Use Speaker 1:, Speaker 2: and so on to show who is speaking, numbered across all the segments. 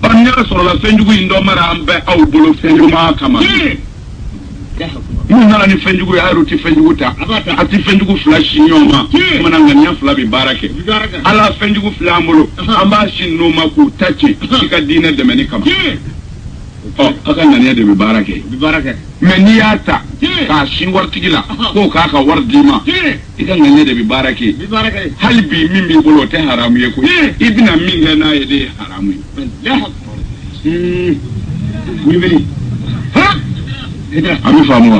Speaker 1: Banya sorola fenjugu indomara ambe au bolo fenjugu kama. Muna ni fenjugu ya ruti fenjugu ta. Ati fenjugu flash nyoma. Muna ngania flabi barake. Ala fenjugu flamolo. Amba shinoma ku tachi. Kika dina de meni kama. Oh, aka ngania de barake. Meniata. Ka shin wartigila. Ko ka wardima. Ika ngania de barake. Halbi mimi bolo te haramu yeku. Ibina minga na yede haramu. Mimi. Ha? Ami famu.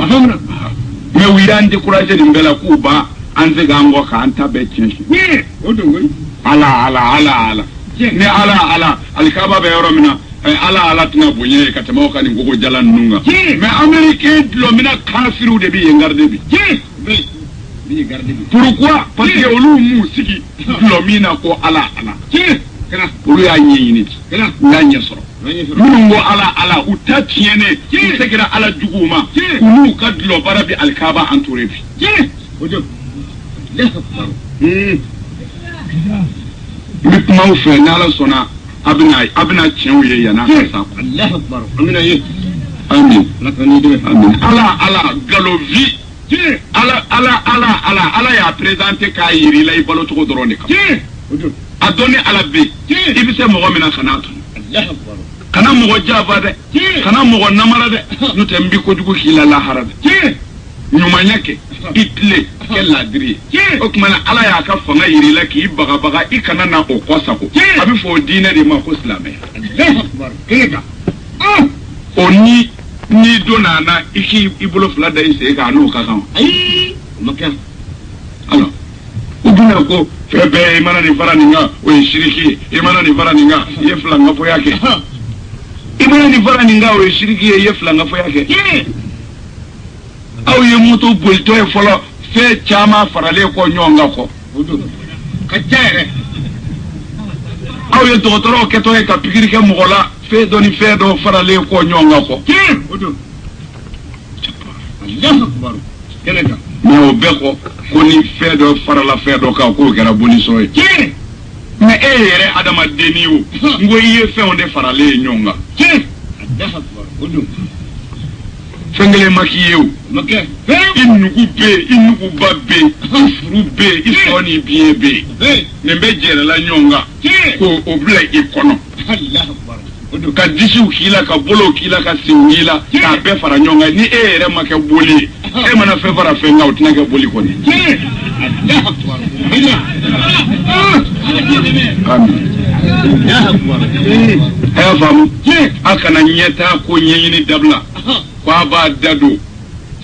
Speaker 1: Me wiran décourager dimbela kuba anze gango ka anta betchen. Ala. Ne ala alikaba be yoro mina ala tuna bonye katema ka ni gogo jalan nunga. Me américain lo mina kafiru de bi yengarde bi. Pourquoi? Parce que olu musiki lo mina ko ala. Kana olu ya nyini. Kana nganya soro. Mungo ala utatiene sekira ala juguma ulu kadlo barabi alkaba anturebi ojo mitma fe nala sona abna chenwe yana sa Allahu akbar amina ye amin lakani de amin ala galovi ala ya présenter kayiri la ibalo to drone ka ojo adoni ala be ibise mo mina khanatu Allahu akbar kana mo jaba de kana mo namara de nuta mbi ko jugo hilala harade nyuma nyake itle kella diri okmana ala ya ka fanga yiri la ki baga ikana na okosa ko abi fo dina de ma ko islamé Allahu akbar kega oni ni donana iki ibulo fla da ise ga no ka kan ai makka alors uduna ko febe imana ni faraninga o shiriki imana ni faraninga ye fla ngafo yake Ibana ni fara ninga o shiriki ye flanga fo yake aw ye moto bolto e folo fe chama farale ko nyonga ko kacere aw ye docteur ke to e ka pikiri ke mogola fe doni fe do farale ko nyonga ko Allahu akbar keneka me o beko ko ni fe do farala fe do ka ko gara boni soy me yere adama deniwo ngo iye fe onde farale nyonga Allahu akbar odu fengele makiyew make inugu babbe furu be isoni biebe nembe jere la nyonga ko obla ikono Allahu akbar odu ka disu kila ka bolo kila ka siwila ka be fara nyonga ni yere make boli e mana fe fara fe ngaw tinake boli ko ni Allahu akbar amin Evam, akana nyeta ko nyini dabla. Kwa ba dado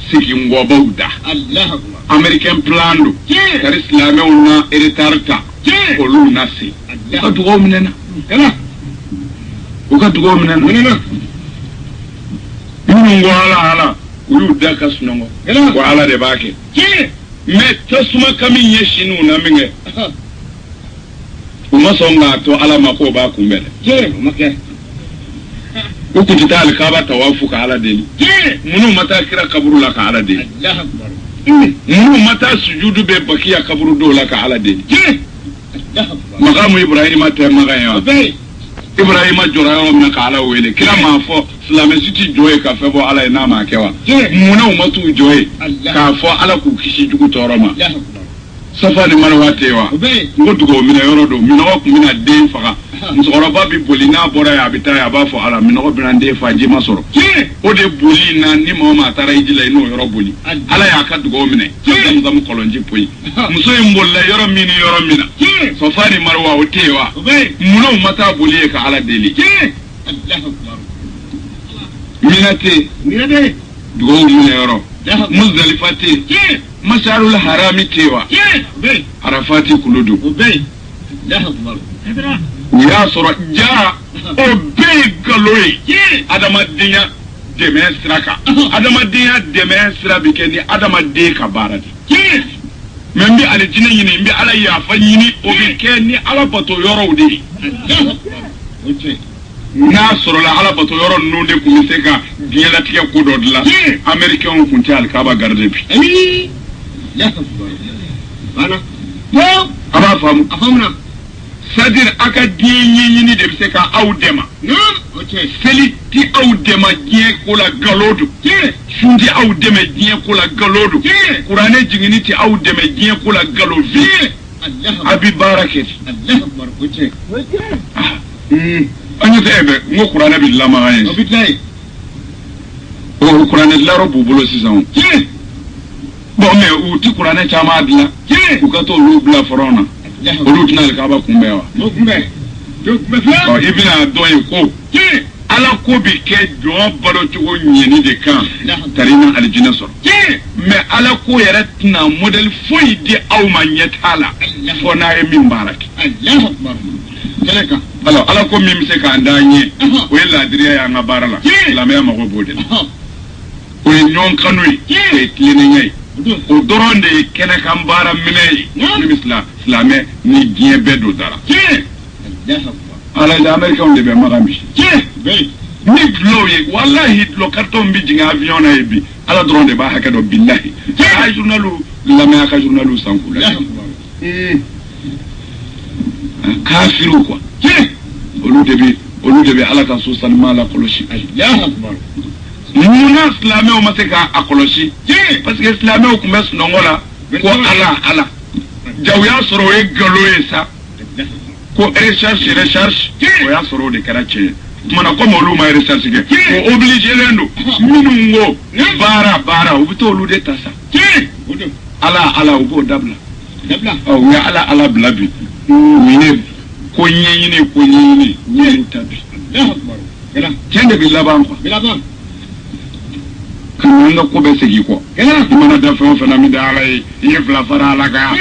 Speaker 1: siki ngobauda. Allah American plando. Dar islame una eritarta. Olu nasi. Ukatugo minena. Ukatugo minena. Mungu ala. Ulu daka sunongo. Kwa ala de bake. Me tasuma kami yeshinu na minge. Umasonga to ala mako ba kumbele make ukutita alkaba tawafu ka ala deli munu mata kira kaburu la ka ala deli Allahu akbar munu mata sujudu be bakiya kaburu do la ka ala deli Allahu akbar maqamu ibrahima ta magaya ibrahima jorayo na ka ala wele kila mafo islamicity joye ka febo ala ina ma kewa munu matu joye ka fo ala ku kishi jugu toroma Safari marwatewa ngodugo mina yorodo mina wa kumina den faga musoroba bi bolina bora ya bita ya ba fo ala mina ko brande fa ji masoro o de bolina ni mama tara ijila ino yoro boli ala ya ka dugo mina zam kolonji poyi muso imbolla yoro mina safari marwa otewa muno mata boli ka ala deli Allahu akbar minate dugo mina yoro muzdalifati masharul harami tewa arafati kuludu ya sura ja obe galoi adama dinya demesraka adama dinya demesra bikeni adama de kabaradi membi alijina yini mbi ala ya fanyini obikeni ala bato yoro de na soro la ala bato yoro nunde kumiseka diela tike kudodla american kunti alkaba gardebi Ya Bana. Yo. Aba famu. Afamna. c'est-à-dire aka diɲɛ de bɛ se ka aw dɛmɛ seli ti aw dɛmɛ diɲɛ ko la nkalon don sun ti aw dɛmɛ diɲɛ ko la nkalon don kuranɛ jiginni ti aw dɛmɛ diɲɛ ko la nkalon fiye a bɛ baara kɛ an ye fɛn bɛɛ n ko kuranɛ bɛ lamaga ye o kuranɛ dilayɔrɔ b'u bolo sisan bon mais u ti kuranɛ caman dilan u ka to olu bila fɔlɔ na olu tɛna alikaba kunbɛn wa i bɛna dɔn ye ko ala ko bɛ kɛ jɔn balo cogo ɲɛni de kan tari na alijinɛ sɔrɔ mais ala ko yɛrɛ tɛna modèle foyi di aw ma ɲɛ t'a la fɔ n'a ye min baara kɛ alors ala ko min bɛ se k'an d'an ye o ye laadiriya y'an ka baara la silamɛya mago b'o de la o ye ɲɔgɔn kanu ye o ye tilennenya ye o dɔrɔn de ye kɛnɛkan baara minɛ ye min bɛ silamɛ ni diɲɛ bɛɛ don da la ala ye américains de bɛ maga bi ni dulɔw ye walahi dulɔ carton bɛ jigin avion na ye bi ala dɔrɔn de b'a hakɛ dɔn bilahi a ye journaliw lamɛn a ka journaliw san k'u lajɛ kafiriw quoi olu de bɛ ala ka so salima la kɔlɔsi munna silamɛw ma se k'a kɔlɔsi parce que silamɛw tun bɛ sunɔgɔ la ko ala jaw y'a sɔrɔ o ye nkalon ye sa ko recherche o y'a sɔrɔ o de kɛra tiɲɛ ye tumana komi olu ma recherche kɛ o obligelen don minnu ko baara u bɛ to olu de ta sa ala u b'o dabila u ye ala bila bi u ye ko ɲɛɲini ɲɛɲini ta bi tiɲɛ de bɛ laban quoi kan ka ko bɛ segin kɔ i mana da fɛn o fɛn na min da ala ye i ye fila fara ala kan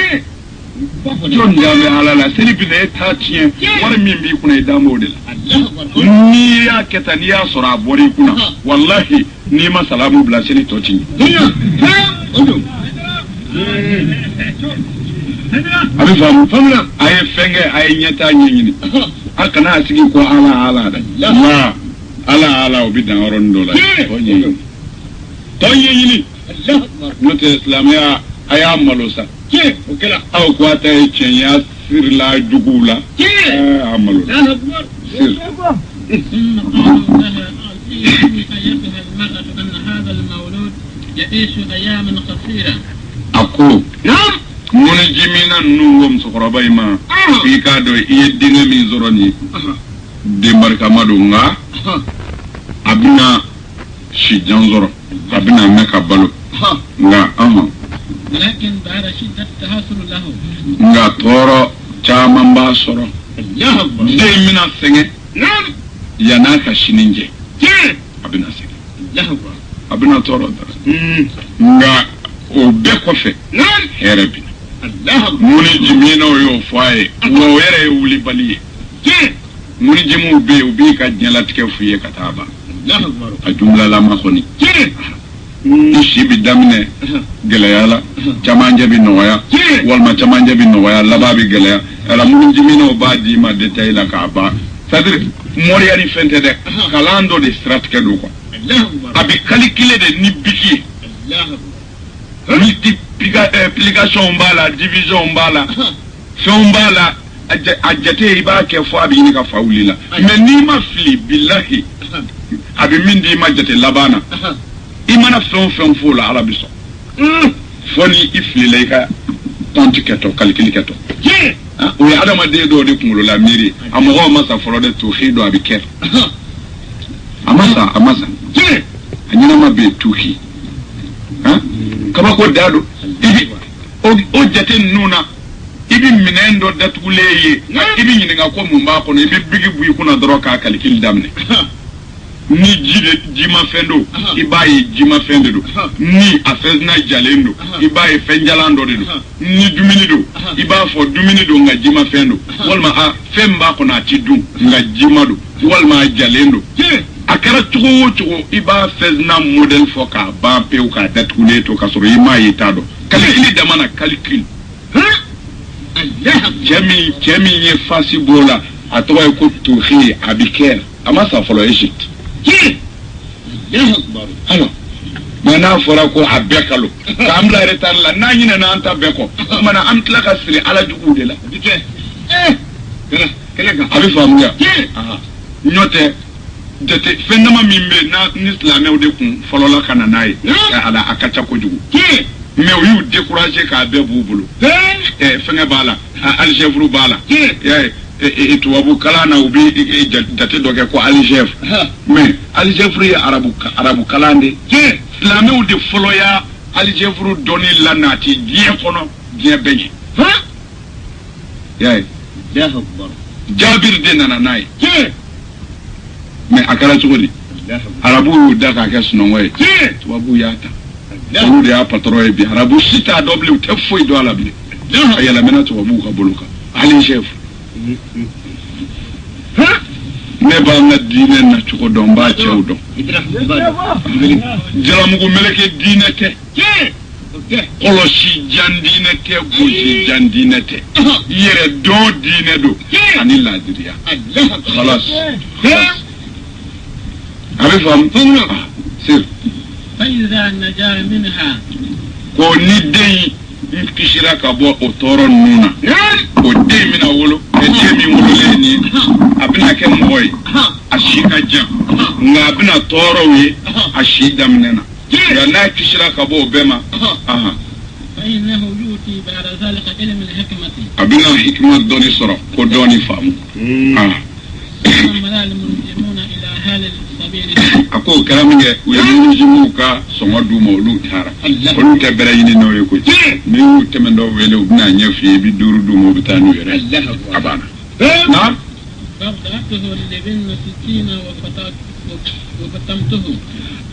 Speaker 1: jɔn da bɛ ala la seli bi na e t'a tiɲɛ wari min b'i kunna i dan b'o de la n'i y'a kɛ tan n'i y'a sɔrɔ a bɔra i kunna walahi n'i ma salamu bila seli tɔ ti ɲɛ a bɛ faamu a ye fɛn kɛ a ye ɲɛtaa ɲɛɲini a kana a sigi ko ala dɛ ala o bɛ dan yɔrɔnin dɔ la tɔn ɲɛɲini n'o tɛ silamɛya a y'a malo sa aw ko a ta ye tiɲɛya sirila juguw la a malo sir a ko mun jimina ninnu ko musokɔrɔba in ma f'i k'a dɔn i ye denkɛ min sɔrɔ nin ye den barikama don nka a bɛna si jan sɔrɔ a bɛna mɛn ka balo nka nka tɔɔrɔ caman b'a sɔrɔ den bɛna sɛgɛn yan'a ka sini jɛ a bɛna sɛgɛn a bɛna tɔɔrɔ dara nka o bɛɛ kɔfɛ hɛrɛ bɛ na mun ni jiminaw y'o fɔ a ye wa o yɛrɛ ye wulibali ye mun ni jimuw bɛ yen u b'i ka diɲɛlatigɛ f'u ye ka taa ban a jumlalama kɔni i si bɛ daminɛ gɛlɛya la camancɛ bɛ nɔgɔya walima camancɛ bɛ nɔgɔya laban bɛ gɛlɛya ala mun jiminaw b'a d'i ma détail la k'a ban c'est-à-dire mɔriya ni fɛn tɛ dɛ kalan dɔ de siratigɛ don quoi a bɛ calculer de ni biki ye multiplication b'a la division b'a la fɛnw b'a la a jate i b'a kɛ fɔ a bɛ ɲini ka fa wuli la mais n'i ma fili bilahi a bɛ min di i ma jate laban na i mana fɛn o fɛn f'o la ala bɛ sɔn fɔ ni i filila i ka tɔnti kɛtɔ calcul kɛtɔ o ye adamaden dɔw de kunkolo la miiri a mɔgɔw ma sa fɔlɔ de tuuhi dɔ a bɛ kɛ a ma sa a ɲɛnama bɛ yen tuuhi kabako da do i bɛ o jate ninnu na i bɛ minɛn dɔ datugulen ye i bɛ ɲininka ko mun b'a kɔnɔ i bɛ bigi bɔ i kunna dɔrɔn k'a calcul daminɛ ni jimafɛn don i b'a ye jimafɛn de don ni a fɛnsina jalen don i b'a ye fɛn jalan dɔ de don ni dumuni don i b'a fɔ dumuni don nka jimafɛn don walima a fɛn b'a kɔnɔ a ti dun nka jima don walima a jalen don a kɛra cogo o cogo i b'a fɛnsina modèle fɔ k'a ban pewu k'a datugulen to k'a sɔrɔ i m'a ye t'a dɔn calcul dama na calcul cɛ min ye fasi b'o la a tɔgɔ ye ko tuuhi a bɛ kɛ a ma sa fɔlɔ Egypte alors mais n'a fɔra ko a bɛɛ kalo k'an bila retard la n'a ɲinɛna an ta bɛɛ kɔ o kumana an tila ka siri ala juguw de la a bɛ faamuya ɲɔtɛ jate fɛn dama min bɛ n'a ni silamɛw de kun fɔlɔ la ka na n'a ye a ka ca kojugu mais u y'u découragé k'a bɛɛ b'u bolo fɛngɛ b'a la aligɛfuru b'a la tubabu kalan na u bɛ jate dɔ kɛ ko aligɛf mais aligɛfuru ye arabu kalan de silamɛw de fɔlɔ y'a aligɛfuru dɔnni la naati diɲɛ kɔnɔ diɲɛ bɛɛ ɲɛ y'a ye Jabir de nana n'a ye mais a kɛra cogo di arabu y'u da k'a kɛ sinɔgɔ ye tubabu y'a ta olu de y'a patron ye bi arabu si t'a dɔn bilen u tɛ foyi dɔn a la bilen a yɛlɛmɛna tubabuw ka bolo kan hali chef ne b'an ka diinɛ na cogo dɔn n b'a cɛw dɔn jalamugu meleke diinɛ tɛ kɔlɔsi jan diinɛ tɛ gosi jan diinɛ tɛ yɛrɛ dɔn diinɛ don ani laadiriya xalas a bɛ faamu sir ko ni den kisira ka bɔ o tɔɔrɔ ninnu na o den bɛna wolo den min wololen nin a bɛna kɛ mɔgɔ ye a si ka jan nka a bɛna tɔɔrɔw ye a si daminɛ na nka n'a kisira ka bɔ o bɛɛ ma a bɛna hikima dɔɔni sɔrɔ ko dɔɔni faamu a ko o kɛra min kɛ u ye mujimuw ka sɔngɔ d'u ma olu taara olu tɛ bɛrɛ ɲini n'o ye koyi n'i y'u tɛmɛtɔ wele u bɛna ɲɛ f'i ye i bɛ 5 d'u ma u bɛ taa n'u yɛrɛ a banna na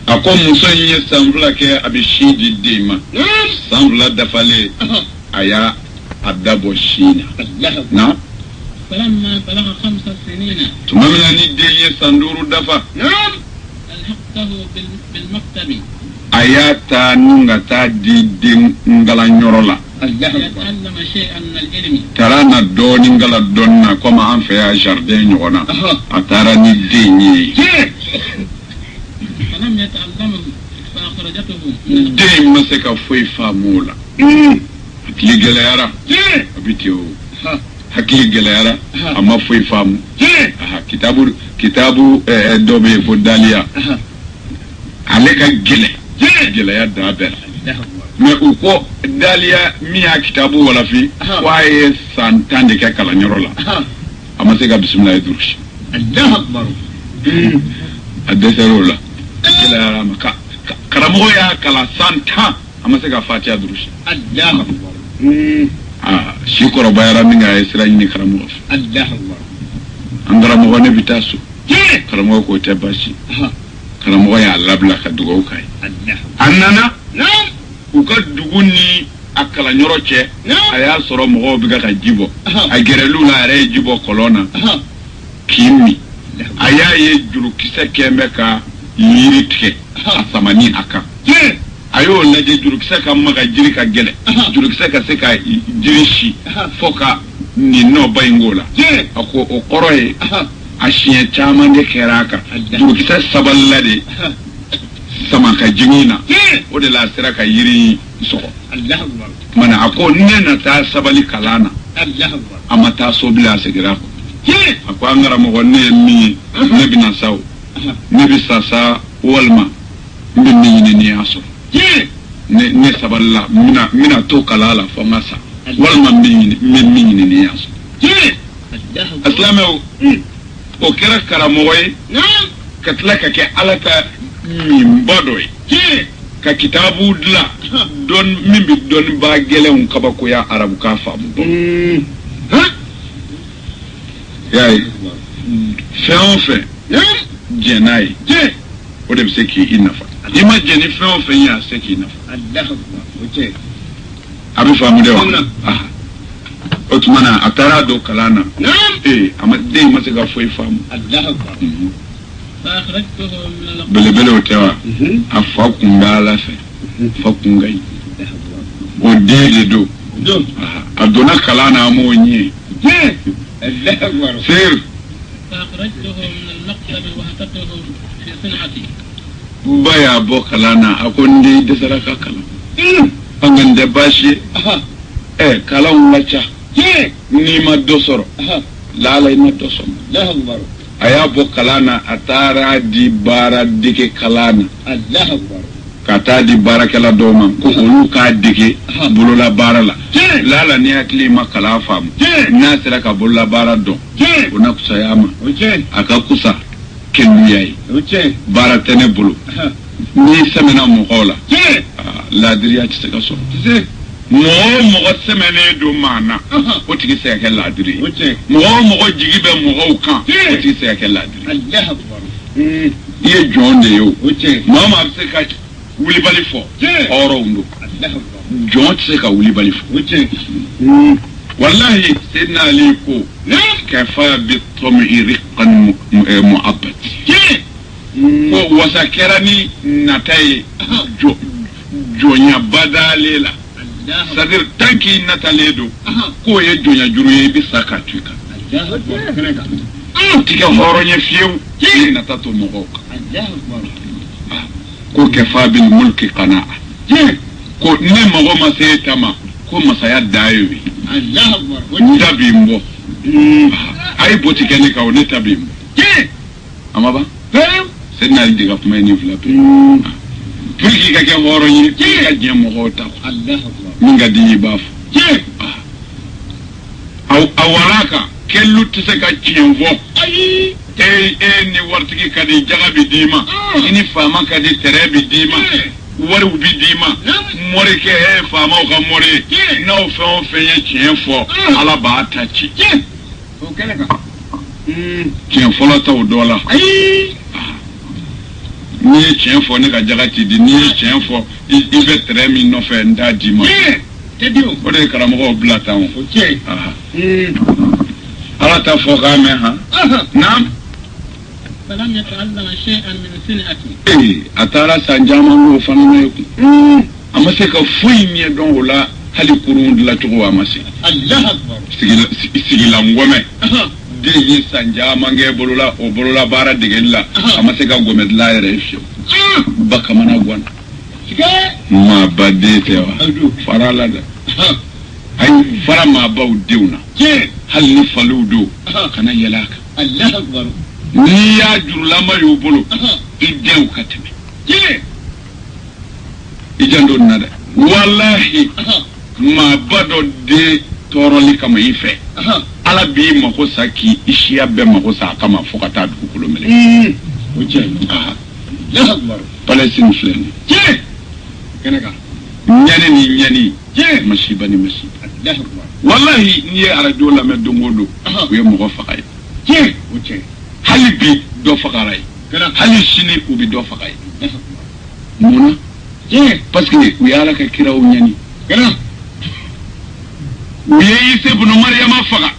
Speaker 1: a ko muso in ye san 2 kɛ a bɛ sin di den ma san 2 dafalen a y'a dabɔ sin na
Speaker 2: فلما بلغ 5 سنين
Speaker 1: تمامنا ندي صندور دفا
Speaker 2: ألحقته بالمكتب
Speaker 1: آياتا نغتا دي دين نغلا نيرولا
Speaker 2: يتعلم شيئا من العلم
Speaker 1: ترانا دون نغلا دوننا كما أن فيها جاردين نغنا أتارا ندي
Speaker 2: فلم يتعلمه فأخرجته
Speaker 1: دين مسكا فوي فامولا أكلي جليارا أبيتيو hakili gɛlɛyara a ma foyi faamu kitabu dɔ bɛ yen ko daliya ale ka gɛlɛya da bɛɛ la mais u ko daliya min y'a kitabu walafi ko a ye san 10 de kɛ kalanyɔrɔ la a ma se ka bisimila ye durusi a dɛsɛr'o la gɛlɛyara a ma karamɔgɔ y'a kalan san 10 a ma se ka fatiha durusi si kɔrɔbayara min a ye sira ɲini karamɔgɔ fɛ an karamɔgɔ ne bɛ taa so karamɔgɔ k'o tɛ baasi karamɔgɔ y'a labila ka dugawu k'a ye a nana u ka dugu ni a kalanyɔrɔ cɛ a y'a sɔrɔ mɔgɔw bɛ ka ji bɔ a gɛrɛliw la a yɛrɛ ye ji bɔ kɔlɔn na k'i min a y'a ye jurukisɛ kɛn bɛ ka yiri tigɛ a sama ni a kan a y'o lajɛ jurukisɛ ka maga jiri ka gɛlɛ jurukisɛ ka se ka jiri si fo ka nin nɔba in k'o la a ko o kɔrɔ ye a siɲɛ caman de kɛra a kan jurukisɛ sabalila de sama ka jigin na o de la a sera ka yiri sɔgɔ mana a ko ne na taa sabali kalan na a ma taa so bilen a seginna a ko an karamɔgɔ ne ye min ye ne bɛna sa o ne bɛ sa sa walima n bɛ min ɲini n'i y'a sɔrɔ ne sabalila mina to kala la fo n ka sa walima n bɛ min ɲini n'i y'a sɔrɔ asilamɛw o kɛra karamɔgɔ ye ka tila ka kɛ ala ka minba dɔ ye ka kitabu dilan min bɛ dɔnnibaa gɛlɛnw kabakoya arabukan faamu dɔn y'a ye fɛn o fɛn jɛn n'a ye o de bɛ se k'i nafa i ma jɛn ni fɛn o fɛn ye a se k'i nafa a bɛ faamu de wa o tuma na a taara don kalan na den ma se ka foyi faamu belebele o tɛ wa a fa kun bɛ ala fɛ fa kun ka ɲi o den de don a donna kalan na a m'o ɲɛ seer ba y'a bɔ kalan na a ko n den dɛsɛra ka kalan an ka n tɛ baasi ye kalanw ka ca n'i ma dɔ sɔrɔ lala ina to som
Speaker 3: Allahu akbar
Speaker 1: aya bo kalana atara di bara dike kalana
Speaker 3: Allahu akbar
Speaker 1: kata di barakala doma ko olu ka dike bolola bara la lala ni akli makala fam na sira ka bolola bara do ona kusayama aka kusa kenu yayi bara tene bolo ni semena mo hola la diriya ci ka so mo semene do mana o tigi se ka la diri mo jigi be mo kan o tigi se ka la diri
Speaker 3: Allahu akbar
Speaker 1: ye jonde yo mama se ka wuli bali fo oro ndo jon se ka wuli bali fo wallahi sidna ali ko kafa bi tam'i riqan mu'abbad ko wasakerani natai jonya badalela sadir tanki nataledo ko ye jonya juru ye bi sakatuka tika horonye fiu natato mogoka ko kafa bil mulki qana'a ko ne mogo masetama ko masaya dayowi tabimbo ay botikene ka one tabimbo amaba senna diga kuma ni flape purki ka ke horo ni ka jemo hota minga di baf awalaka kellu tse ka chienvo ni wartiki kadi jagabi dima ini fama kadi terebi dima waru bi dima mori ke fama ka mori na o fe ye chienfo ala ba tachi
Speaker 3: o keleka
Speaker 1: chienfo la ta o dola ni chienfo ne ka jagati di ni chienfo i be tremi no fe nda dima
Speaker 3: tedio
Speaker 1: o de karamo blata on ala ta fo ka me ha nam
Speaker 2: فلم يتعلم شيئا من سنئته
Speaker 1: atara sanjama no fana ne amase ka fuyi mi don wala hali kurun la tugo amase
Speaker 3: Allahu akbar
Speaker 1: sigila ngome de yi sanjama nge bolola bara digella amase ka gome la yere fio baka mana gwan ma bade tewa farala da ay fara ma baw dewna hal ni faludo kana yalaka
Speaker 3: Allahu akbar
Speaker 1: ni ya jurlama yo bolo idew kateme ijando nada wallahi ma bado de toroli kama ife ala bi mako saki ishiya be mako sa kama fokata du kulo mele
Speaker 3: Allahu akbar
Speaker 1: palestine flene
Speaker 3: kenaka
Speaker 1: nyani mashiba
Speaker 3: Allahu akbar
Speaker 1: wallahi ni arajo la me dongodo we mako fakay hali bi do fakaray hali shini ubi do fakay mona parce que we ala ka kiraw nyani we yise bunu maryama faka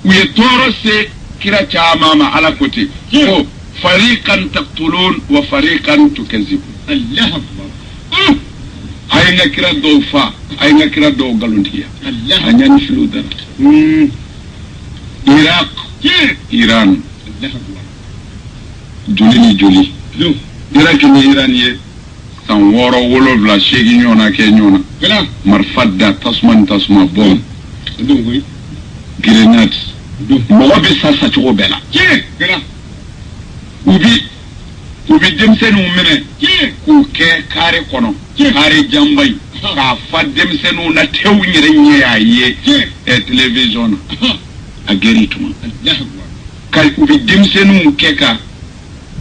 Speaker 1: we toro se kira cha mama ala koti ko fariqan taqtulun wa fariqan tukazibun
Speaker 3: Allahu akbar
Speaker 1: ay nga kira do fa ay nga kira do galuntiya anyani filu dar Iraq Iran joli Iraq ni Iran ye san woro wolo bla shegi nyona ke nyona marfadda tasma bom grenade mo be sasa chugo bela ubi demsenu mene ku ke kare kono kare jambay ka fa demsenu na tew nyere nyaye e television a gerituma kay ubi demsenu keka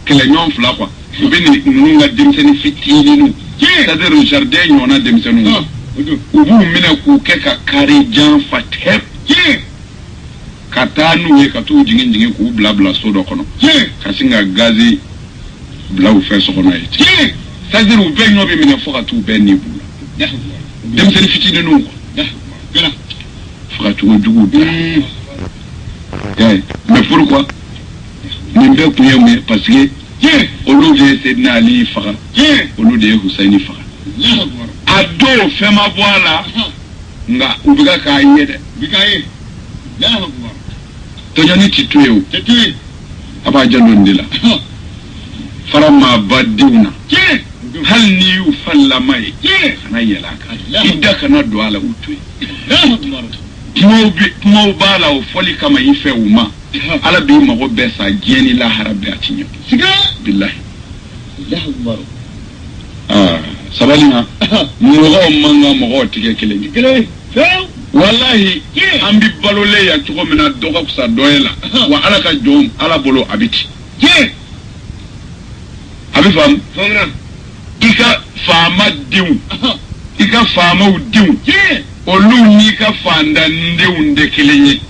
Speaker 1: kele nyon fla kwa ubi ni nga demsenu fitini nu c'est-à-dire jardin nyona demsenu ubu mine ku keka kare jan fatep katanu ye katu jingin ku blabla so do kono kasinga gazi blaw fe so kono yi c'est-à-dire ubi nyobi mine foka tu ben ni bula demsenu fitini nu foka tu dugu mais pourquoi nimbe kuye parce que au lieu de Seydina Ali faka au lieu de Hussein faka ado fema boala nga ubiga ka yede
Speaker 3: bikaye Allahu akbar
Speaker 1: to nyani tituyo aba jalo ndila farama baduna hal ni ufalla mai kana yalaka idda kana do ala utu
Speaker 3: Allahu akbar
Speaker 1: kumaw b'a la o fɔli kama i fɛ u ma ala b'i mago bɛɛ sa diɲɛ ni lahara bɛɛ a ti ɲɛ
Speaker 3: siga
Speaker 1: bilahi
Speaker 3: Allahu akbar
Speaker 1: sabali na mɔgɔw man ka mɔgɔw tigɛ kelen ye
Speaker 3: kelen few
Speaker 1: wallahi an bi balolen yan cogo min na dɔ ka fisa dɔ ye la wa ala ka jɔn ala bolo a bɛ ci a bɛ faamu i ka faama denw i ka faamaw denw olu n'i ka fandandenw de kelen ye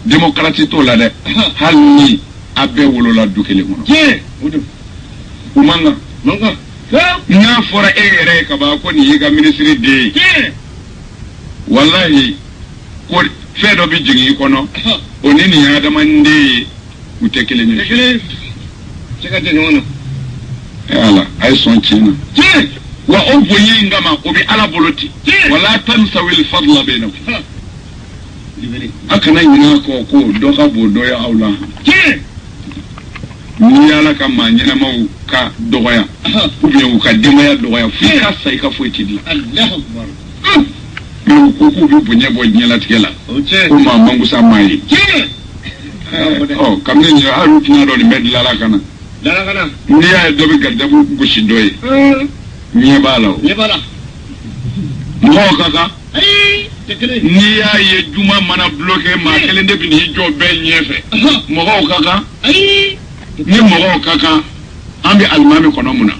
Speaker 1: démocratie t'o la dɛ hali ni a bɛɛ wolola du kelen kɔnɔ u man kan n'a fɔra e yɛrɛ ye ka ban ko nin y'i ka ministre den ye wallahi ko fɛn dɔ bɛ jigin i kɔnɔ o ni nin ye adamaden ye u tɛ kelen ye ala a ye sɔn tiɲɛ na wa o bonya in kama o bɛ ala bolo ten wala tansawil fadla bainakum a kana ɲinɛ kɔ ko dɔ ka bon dɔ ye aw la ni ala ka maa ɲɛnamaw ka dɔgɔya ou bien u ka denbaya dɔgɔya f'i ka sa i ka foyi t'i dilan u ko k'u bɛ bonya bɔ diɲɛlatigɛ la ko maa mankusa maa ye kabini ɲɛ hali u tɛna dɔn nin bɛ dilanla ka na n'i y'a ye dɔ bɛ garidabu gosi dɔ ye ɲɛ b'a la o mɔgɔw ka kan n'i y'a ye juma mana bloqué maa kelen de bɛ n'i jɔ bɛɛ ɲɛfɛ mɔgɔw ka kan ni mɔgɔw ka kan an bɛ alimami kɔnɔ mun na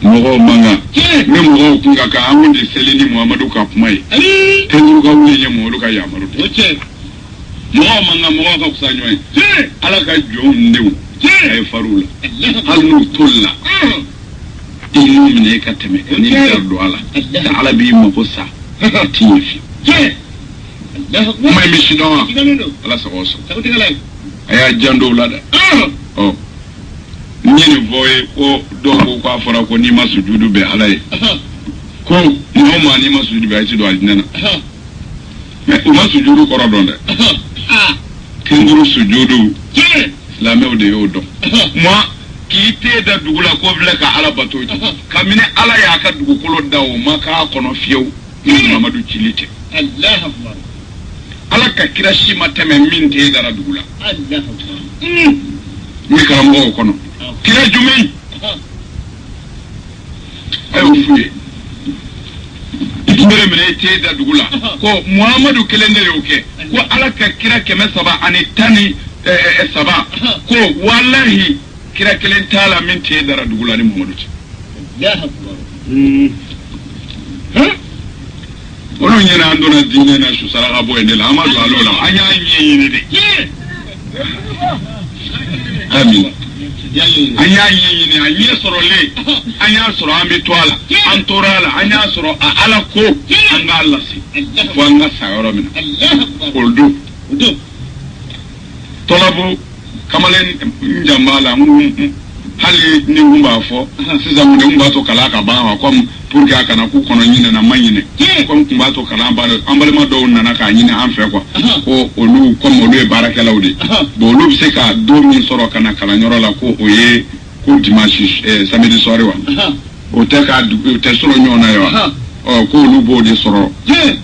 Speaker 1: mɔgɔw man kan ni mɔgɔw kun ka kan an kun de seli ni muhamadu ka kuma ye tɛnuru ka wuli ye muhamadu ka yamaru de mɔgɔw man kan mɔgɔw ka fisa ɲɔgɔn ye ala ka jɔnw denw a ye far'u la hali n'u toli la i n'u minɛ i ka tɛmɛ n'i da don a la ala b'i mago sa a t'i ɲɛ fiyewu kuma in bɛ si dɔn wa ala sago sɔrɔ a y'a jan dɔw la dɛ n ye nin fɔ ye ko dɔw ko k'a fɔra ko n'i ma sujudu bɛ ala ye ko maa o maa n'i ma sujudu bɛ a ti don alijinɛ na mɛ u ma sujudu kɔrɔ dɔn dɛ kinkuru sujudu silamɛw de y'o dɔn moi k'i t'e da dugu la ko filɛ ka ala bato kabini ala y'a ka dugukolo da o ma k'a kɔnɔ fiyewu ni mamadu cili tɛ ala ka kira si ma tɛmɛ min t'e dara dugu la ni karamɔgɔw kɔnɔ kira jumɛn a y'o f'u ye i tun bɛ minɛ e t'e da dugu la ko muhamadu kelen de y'o kɛ ko ala ka kira 313 ko walahi kira kelen t'a la min t'e dara dugu la ni muhamadu cɛ olu ɲɛna an donna diinɛ na su saraka bɔ yen de la an ma don alo la an y'a ɲɛɲini de amin an y'a ɲɛɲini a ɲɛ sɔrɔlen an y'a sɔrɔ an bɛ to a la an tora a la an y'a sɔrɔ a ala ko an k'a lase fo an ka sa yɔrɔ min na o don tɔlɔbo kamalen njamba la hali ni mun b'a fɔ sisan mun de mun b'a to kalan ka ban wa comme pour que a kana k'u kɔnɔ ɲinɛ na ma ɲinɛ comme kun b'a to kalan ban an balima dɔw nana k'a ɲini an fɛ quoi ko olu comme olu ye baarakɛlaw de bon olu bɛ se ka don min sɔrɔ ka na kalanyɔrɔ la ko o ye ko dimanche samedi soir wa o tɛ ka o tɛ sɔrɔ ɲɔgɔn na ye wa ko olu b'o de sɔrɔ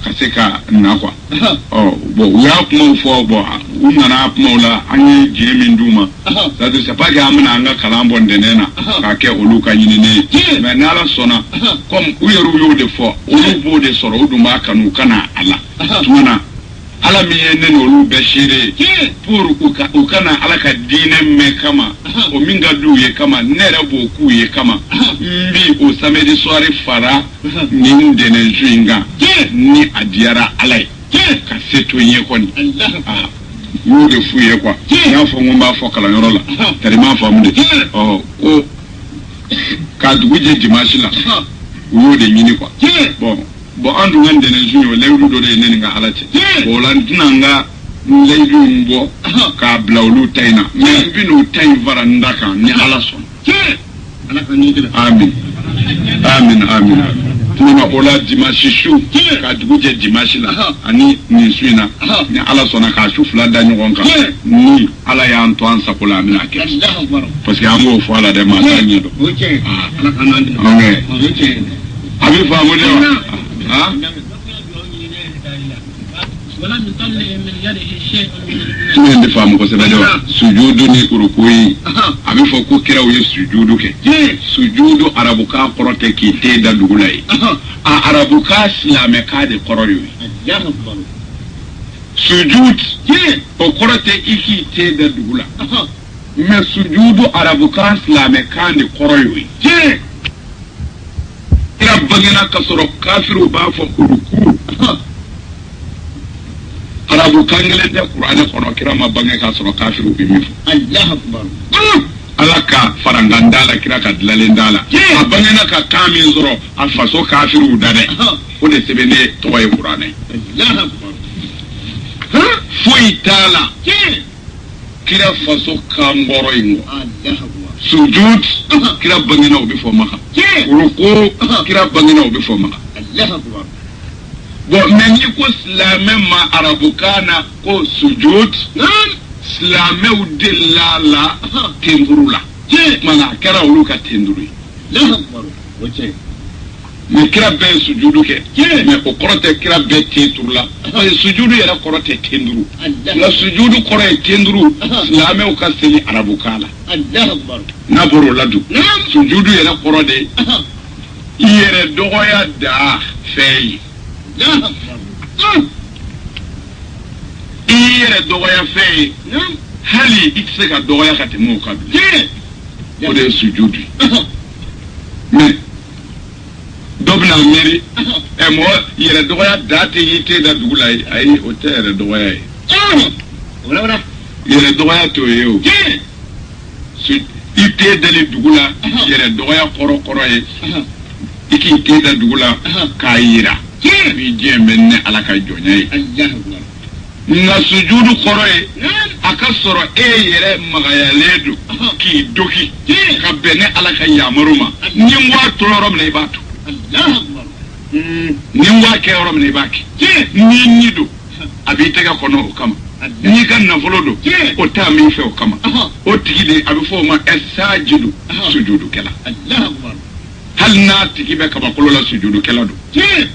Speaker 1: ka se ka na quoi bon u y'a kumaw fɔ bon u nana kumaw la an ye diɲɛ min d'u ma c'est-à-dire c'est pas que an bɛna an ka kalan bɔ ntɛnɛn na k'a kɛ olu ka ɲinini ye mais ni ala sɔnna comme u yɛrɛw y'o de fɔ olu b'o de sɔrɔ u dun b'a kanu u ka na a la tuma na ala min ye ne n'olu bɛɛ seere ye pour u ka na ala ka diinɛ mɛn kama o min ka d'u ye kama ne yɛrɛ b'o k'u ye kama n bi o samedi soir fara nin ntɛnɛnsu in kan ni a diyara ala ye ka se to n ye kɔni y'o de f'u ye quoi n y'a fɔ n ko n b'a fɔ kalanyɔrɔ la tari m'a faamu de ko k'a dugu jɛ dimanche la u y'o de ɲini quoi bon an dun ka ntɛnɛnsu ye o layidu dɔ de ye ne ni n ka ala cɛ bon o la n tɛna n ka layidu in bɔ k'a bila olu ta in na mais n bɛ n'o ta in fara n da kan ni ala sɔnna amin amin amin tuma ola dimanche su ka dugu jɛ dimanche la ani nin su in na ni ala sɔnna k'a su fila da ɲɔgɔn kan ni ala y'an to an sago la an bɛna kɛ parce que an b'o fɔ ala dɛ maa t'a ɲɛ dɔn a bɛ faamu de wa tuma de faamu kosɛbɛ de wa sujudu ni uruku yi a bɛ fɔ ko kiraw ye sujudu kɛ sujudu arabukan kɔrɔ tɛ k'i te da dugu la ye a arabukan silamɛkan de kɔrɔ ye sujud o kɔrɔ tɛ i k'i te da dugu la mais sujudu arabukan silamɛkan de kɔrɔ ye kira bangena ka sɔrɔ kafiru b'a fɔ uruku arabukan kelen tɛ kuranɛ kɔnɔ kira ma bange k'a sɔrɔ kafiru bɛ min fɔ ala ka faranganda la kira ka dilalen da la a bangena ka kan min sɔrɔ a faso kafiru da dɛ o de sɛbɛn ne tɔgɔ ye kuranɛ foyi t'a la kira faso kan kɔrɔ in kɔ sujud kira bangena o bɛ fɔ maka ruku kira bangena o bɛ fɔ maka bon mais ni ko silamɛ ma arabukan na ko sujud silamɛw de la tenduru la mana a kɛra olu ka tenduru ye mais kira bɛɛ ye sujudu kɛ mais o kɔrɔ tɛ kira bɛɛ tenduru la parce que sujudu yɛrɛ kɔrɔ tɛ tenduru nka sujudu kɔrɔ ye tenduru silamɛw ka seli arabukan la n'a bɔra o la dun sujudu yɛrɛ kɔrɔ de i yɛrɛ dɔgɔya da fɛn ye i yɛrɛ dɔgɔya fɛn ye hali i tɛ se ka dɔgɔya ka tɛmɛ o kan bilen o de ye sujudu ye mais dɔ bɛna miiri mɔgɔ yɛrɛ dɔgɔya da tɛ y'i te da dugu la ye ayi o tɛ yɛrɛ dɔgɔya ye yɛrɛ dɔgɔya t'o ye o i te dali dugu la yɛrɛ dɔgɔya kɔrɔ ye i k'i te da dugu la k'a yira i diɲɛ bɛ ne ala ka jɔnya ye nka sujudu kɔrɔ ye a ka sɔrɔ e yɛrɛ magayalen don k'i doki ka bɛn ne ala ka yamaru ma ni n b'a to yɔrɔ min na i b'a to ni n b'a kɛ yɔrɔ min na i b'a kɛ ni ni don a b'i tɛgɛ kɔnɔ o kama n'i ka nafolo don o t'a min fɛ o kama o tigi de a bɛ fɔ o ma sajidu sujudukɛla hali n'a tigi bɛ kabakolo la sujudukɛla don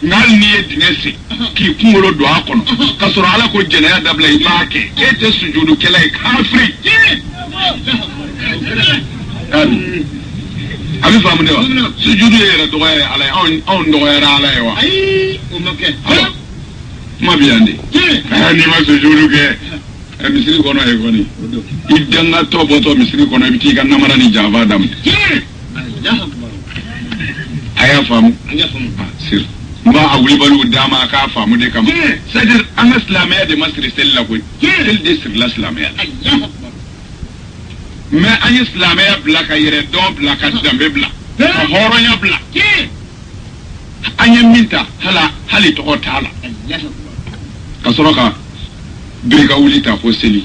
Speaker 1: nka hali n'i ye dingɛ sen k'i kunkolo don a kɔnɔ ka sɔrɔ ala ko jɛnɛya dabila i b'a kɛ e tɛ sujudukɛla ye kafiri a bɛ faamu de wa sujudu ye yɛrɛ dɔgɔya ye ala ye anw dɔgɔyara ala ye wa
Speaker 2: ayi o ma kɛ
Speaker 1: kuma bɛ yan de n'i ma sujudu kɛ misiri kɔnɔ ye kɔni i dangatɔ bɔtɔ misiri kɔnɔ i bɛ t'i ka namara ni janfa daminɛ a y'a faamu siri n b'a a wulibaliw d'a ma a k'a faamu de kama c'est-à-dire an ka silamɛya de ma siri seli la koyi seli de sirila silamɛya la mais an ye silamɛya bila ka yɛrɛ dɔn bila ka danbe bila ka hɔrɔnya bila an ye min ta hali tɔgɔ t'a la ka sɔrɔ ka birika wuli ta ko seli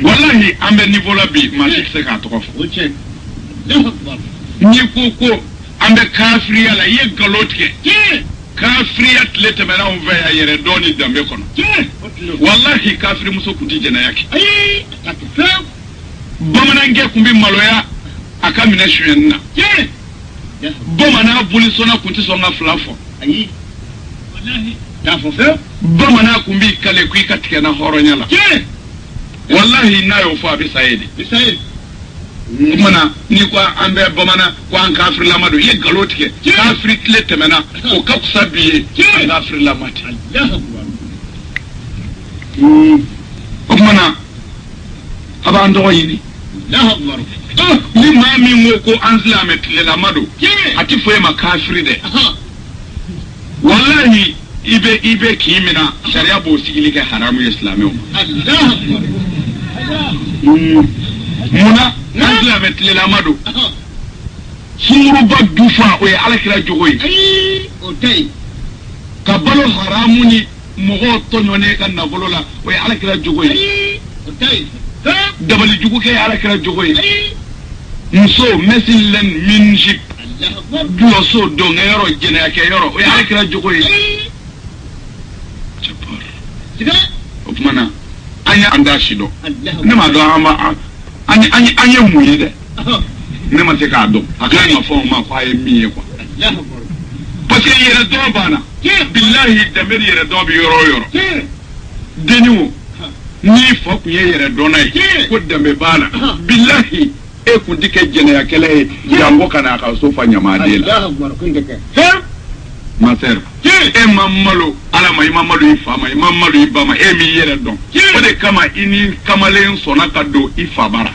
Speaker 1: walahi an bɛ niveau la bi maa si tɛ se k'a tɔgɔ fɔ n'i ko an bɛ kafiriya la i ye nkalon tigɛ kafiriya tile tɛmɛna anw fɛ yan yɛrɛ dɔn ni danbe kɔnɔ walahi kafirimuso tun tɛ jɛnɛya kɛ bamanankɛ tun bɛ maloya a ka minɛ suyɛnni na bamanan bolisɔnna tun tɛ sɔn ka fila fɔ bamanan tun b'i kale ko i ka tigɛ na hɔrɔnya la walahi n'a y'o fɔ a bɛ sa ye de o kumana ni ko an bɛ bamanan ko an kafirilama don i ye nkalon tigɛ kafiri tile tɛmɛna o ka fisa bi ye an kafirilama tɛ o kumana a b'an tɔgɔ ɲini ni maa min ko ko an silamɛ tilelama don a tɛ fɔ e ma kafiri dɛ walahi i bɛ k'i minɛ sariya b'o sigili kɛ haramu ye silamɛw ma munna n'an silamɛ tilelama don sunguruba dufa o ye alakira jogo ye ka balo haramu ni mɔgɔw tɔɲɔnen ka nafolo la o ye alakira jogo ye dabali jugu kɛ ye alakira jogo ye muso mɛsilen minjik dulo so don yoro jene ake yoro o ya kira jogo yi chapar o mana anya anda shido ne ma do ama anya muyi de ne ma te ka do aka ma fo ma kwa ye miye kwa parce que yere do bana billahi da mer yere do bi yoro deniu ni fo ku yere do nay ko da me bana billahi e ku dike jene ya kele jambo kana ka so fa nyama de la ma ser e mamalo ala ma mamalo ifa ma mamalo ibama e mi yere don o de kama ini kamalen sona ka do ifa bara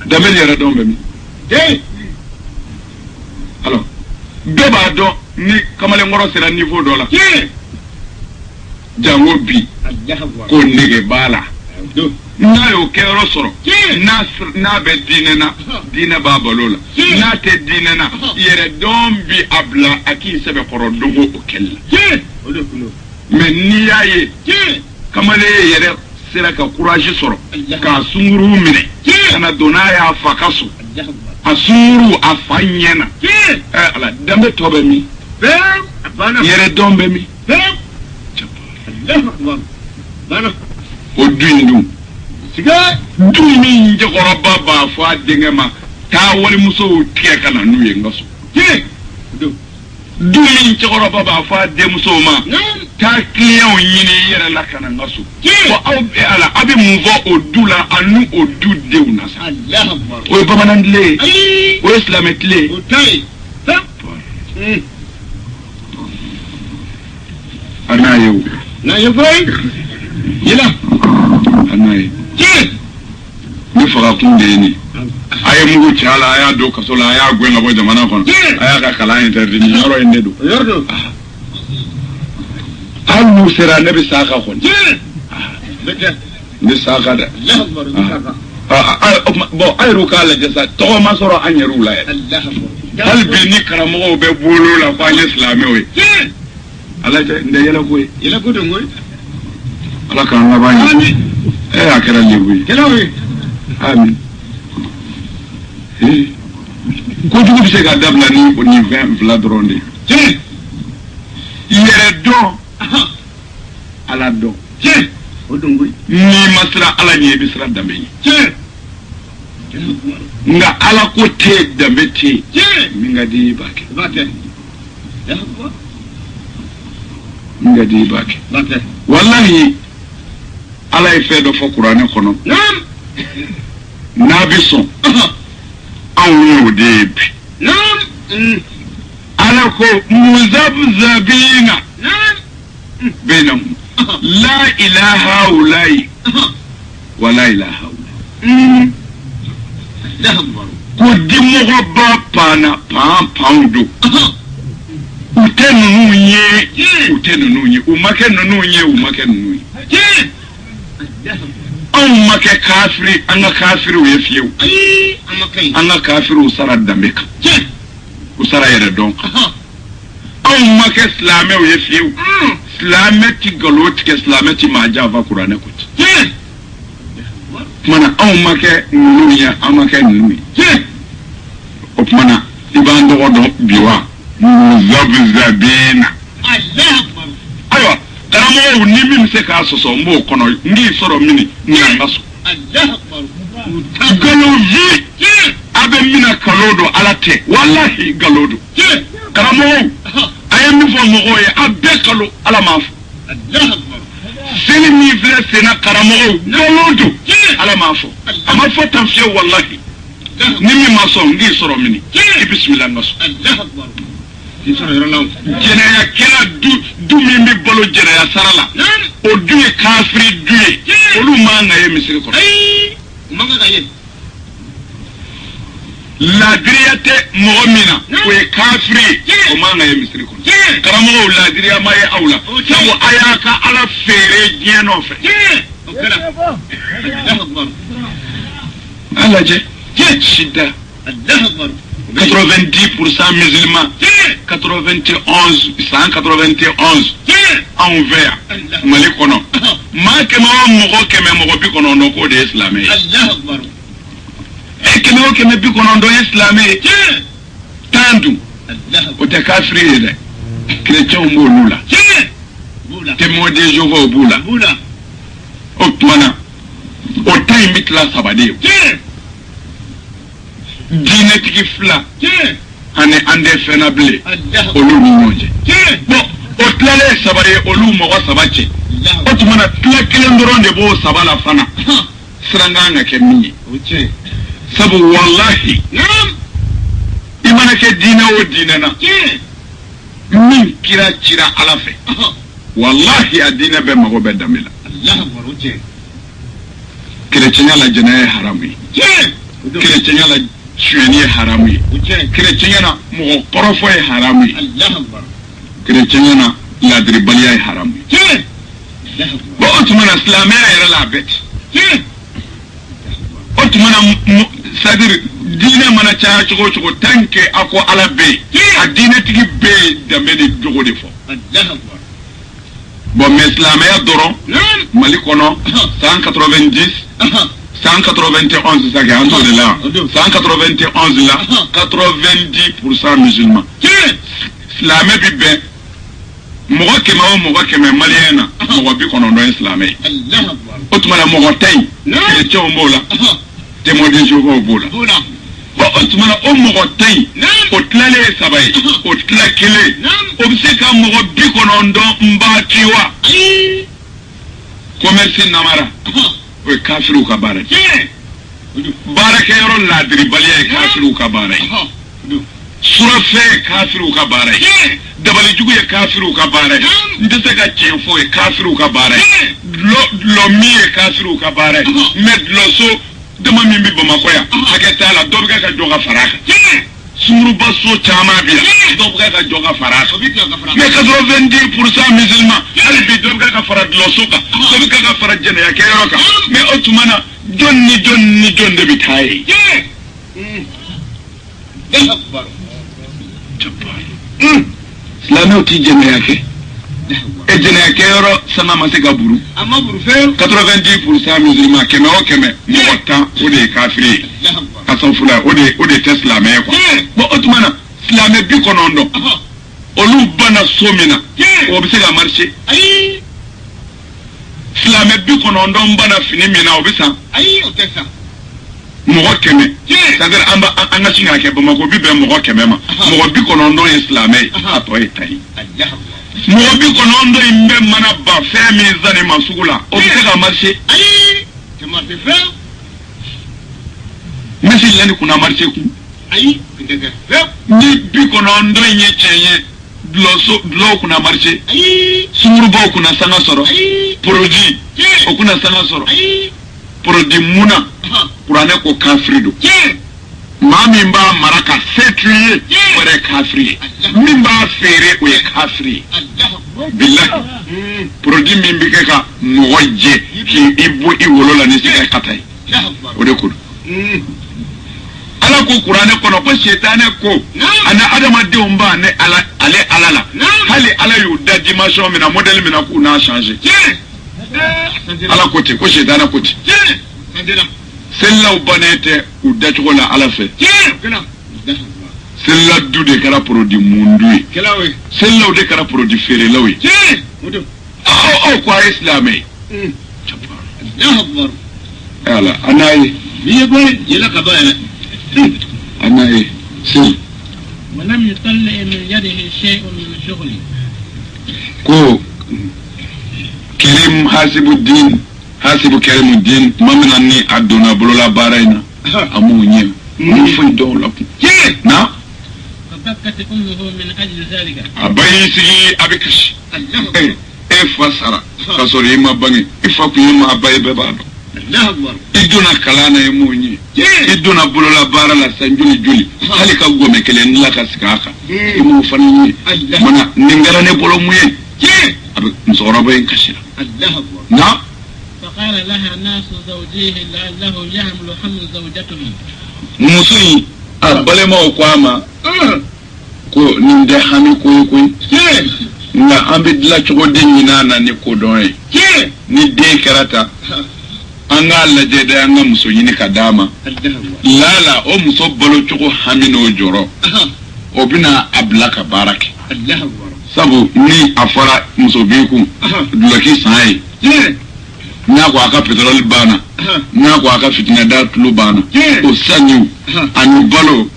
Speaker 1: da me yere don be mi alors beba do ni kamalen ngoro sera niveau do la jango bi ko nige bala na yo kero soro na be dine babalola na te dine na yere dombi abla aki sebe koro dogo okella mais ni yaye kamale yere sera ka courage soro ka sunguru mine kana dona ya fakaso asuru afanyena ala dambe tobe mi yere dombe mi o dundu siga dumi nje koroba ba fo adenge ma ta wori muso tie kana nuye ngaso dumi nje koroba ba fo ade muso ma ta client yini yere la kana ngaso ko aw ala abi muvo odula anu odu de unasa Allah akbar o bamanandle o islametle o tay anayo na yefay yila anayi ni faga kun de ni aye mugo chala aya do kasola aya gwenga bo jamana kon aya ka kala interdit ni yoro inde do yordo alu sera nabi saka kon ni saka da bon ay ruka la jasa to ma soro anyeru la hal bi ni karamo be bolo la fa islami we ala je nde yela ko do ngoy ala kan la bani akara lebu kelawi amin ko jugu bi se ga dabla ni o ni 20 vladronde yere do ala do o do ngoy ni masra ala ni bisra dambe nga ala ko te dambe te mi ngadi bake ngadi bake wallahi ala ife do fo qur'an kono nabi son awu debi ala ko muzabzabina bainahum la ilaha ulai wa la ilaha ulai ko dimo ba pana paundo utenu nunye umakenu nunye make kafiri anga kafiri we fieu anga kafiri usara dameka usara yere donc make islame we fieu islame ti galot ke islame ti maja va qur'ane ko mana make nunya amake numi mana ibando do biwa zabzabina Allah karamo ni mi se ka so mbo kono ngi soro mini ni ngaso Allah akbar galovi abe mina kalodo alate wallahi galodo karamo ayemi fo mo oye abe kalo ala mafu Allah akbar seni mi vle sena karamo galodo ala mafu ama fo tanfie wallahi ni mi maso ngi soro mini bismillah ngaso Allah akbar jene ya kela du mi bolo jene ya sarala o du e kafiri du olu manga ye misiri ko manga ga ye la driyate mu'mina o e kafiri o manga ye misiri ko karamo la driya ma ye awla sabo ayaka ala fere jeno fe Allah je shida Allah akbar 90% musulmans, 191 envers Malikono. Makemo moko keme moko bikono no ko de islamé. Allah akbar. E keme o keme bikono do islamé. tandu o te kafiri de chrétien mo lula témoin de Jéhovah bula o twana o tay mitla sabade dine tiki fla ane ande fenable olu ni nyoje bon o tlale sabare olu mo sabache o twana tla kelendoro de bo sabala fana sranga nga kemni sabu wallahi imana ke dina o dina na min kira chira alafe wallahi adina be mago be damila chrétien la jena harami chrétien la chueni harami chrétien na mo korofo harami chrétien na la dribalia harami bo otuma na islamia era la bet otuma na sadir dina mana cha chogo tanke ako ala be adina tigi be dambe de jogo de fo bon mais islamia doron mali kono 190 191 ça gagne de là 191 là 90% musulmans islamé bi ben mogo kema maliena mogo bi kono do islamé otuma la mogo tay chrétien mbola témoin de Jéhovah bola otuma la o mogo tay o tlale sabay o tlakele o biseka mogo bi kono ndo mbatiwa commerce namara o kafiru ka bara baraka yoro la dribalia kafiru ka bara surafe kafiru ka bara dabali jugu ya kafiru ka bara ndese ka chefo e kafiru ka bara lo mi e kafiru ka bara med lo so dama mimbi bamako ya haketa la dobga ka joga faraka suru baso chama biya dobga ka joga faraka mais 90% musulmans ali bi dobga ka farad lo soka dobga ka farad jene ya keroka mais otumana jonni jonde bitaye Islamé oti jene yake e jene yake yoro sama masika buru amma buru fe 90% musulmans keme o keme mo wata o de kafiri asan fula o de tesla me ko bo otumana Islamé bi konondo olu bana somina o bi se ga marché ayi Islamé bi konondo bana fini mina o bi san ayi o tesa mogo keme c'est-à-dire anga singa ke bamako bi be mogo keme ma mogo bi konondo islamé ato etai mogo bi konondo imbe mana ba femi zani masugula o bi ka marché ayi te marché fe mesi lani kuna marché ku ayi ndeke ni bi konondo nye chenye dlo kuna marché ayi surubo kuna sanga soro produit o kuna sanga soro ayi produit muna kurane ko kafrido mami mba maraka fetri ore kafri mimba fere o kafri billahi produit mimbi ka moje ki ibu iwolola ni sika katai ode ko ala ko kurane ko no ko shetane ko ana adama de umba ne ala hali ala yu da dimension mina model mina ku na changer ala ko te ko shetane ko te Celle-là banete ou d'être à la fête. Celle-là d'où des cara produits mondoué. Celle-là où des cara produits ferré là oui. Oh quoi islamé. Voilà, anaï. Anaï. Si.
Speaker 2: ولم يطلع من يده شيء من شغله.
Speaker 1: كو كريم حاسب الدين. hasibu karimuddin mamina ni aduna bolola baraina amunye mufun dawla na
Speaker 2: فبكت امه من اجل ذلك
Speaker 1: abayisi abikash fasara kasori ma bangi ifaku ma abaye bebado
Speaker 2: الله اكبر
Speaker 1: iduna kalana emunye iduna bolola bara la sanjuli juli halika gome kele nla kasikaka imu fanni mana ningara ne bolo muye abe msoro bayin kashira
Speaker 2: الله اكبر
Speaker 1: na
Speaker 2: قال لها ناس زوجيه لعله يحمل حمل زوجته
Speaker 1: musuyi abalema okwama ko ninde hani ko nga ambe dila chogo denyina na ni ko don ni de karata anga la de da anga musuyi ni kadama lala o muso balo chogo hamino joro obina ablaka baraki
Speaker 3: Allah akbar
Speaker 1: sabu ni afara muso beku dulaki sai na ko aka petrol bana na ko aka fitina da tulu bana o sanyu anu balo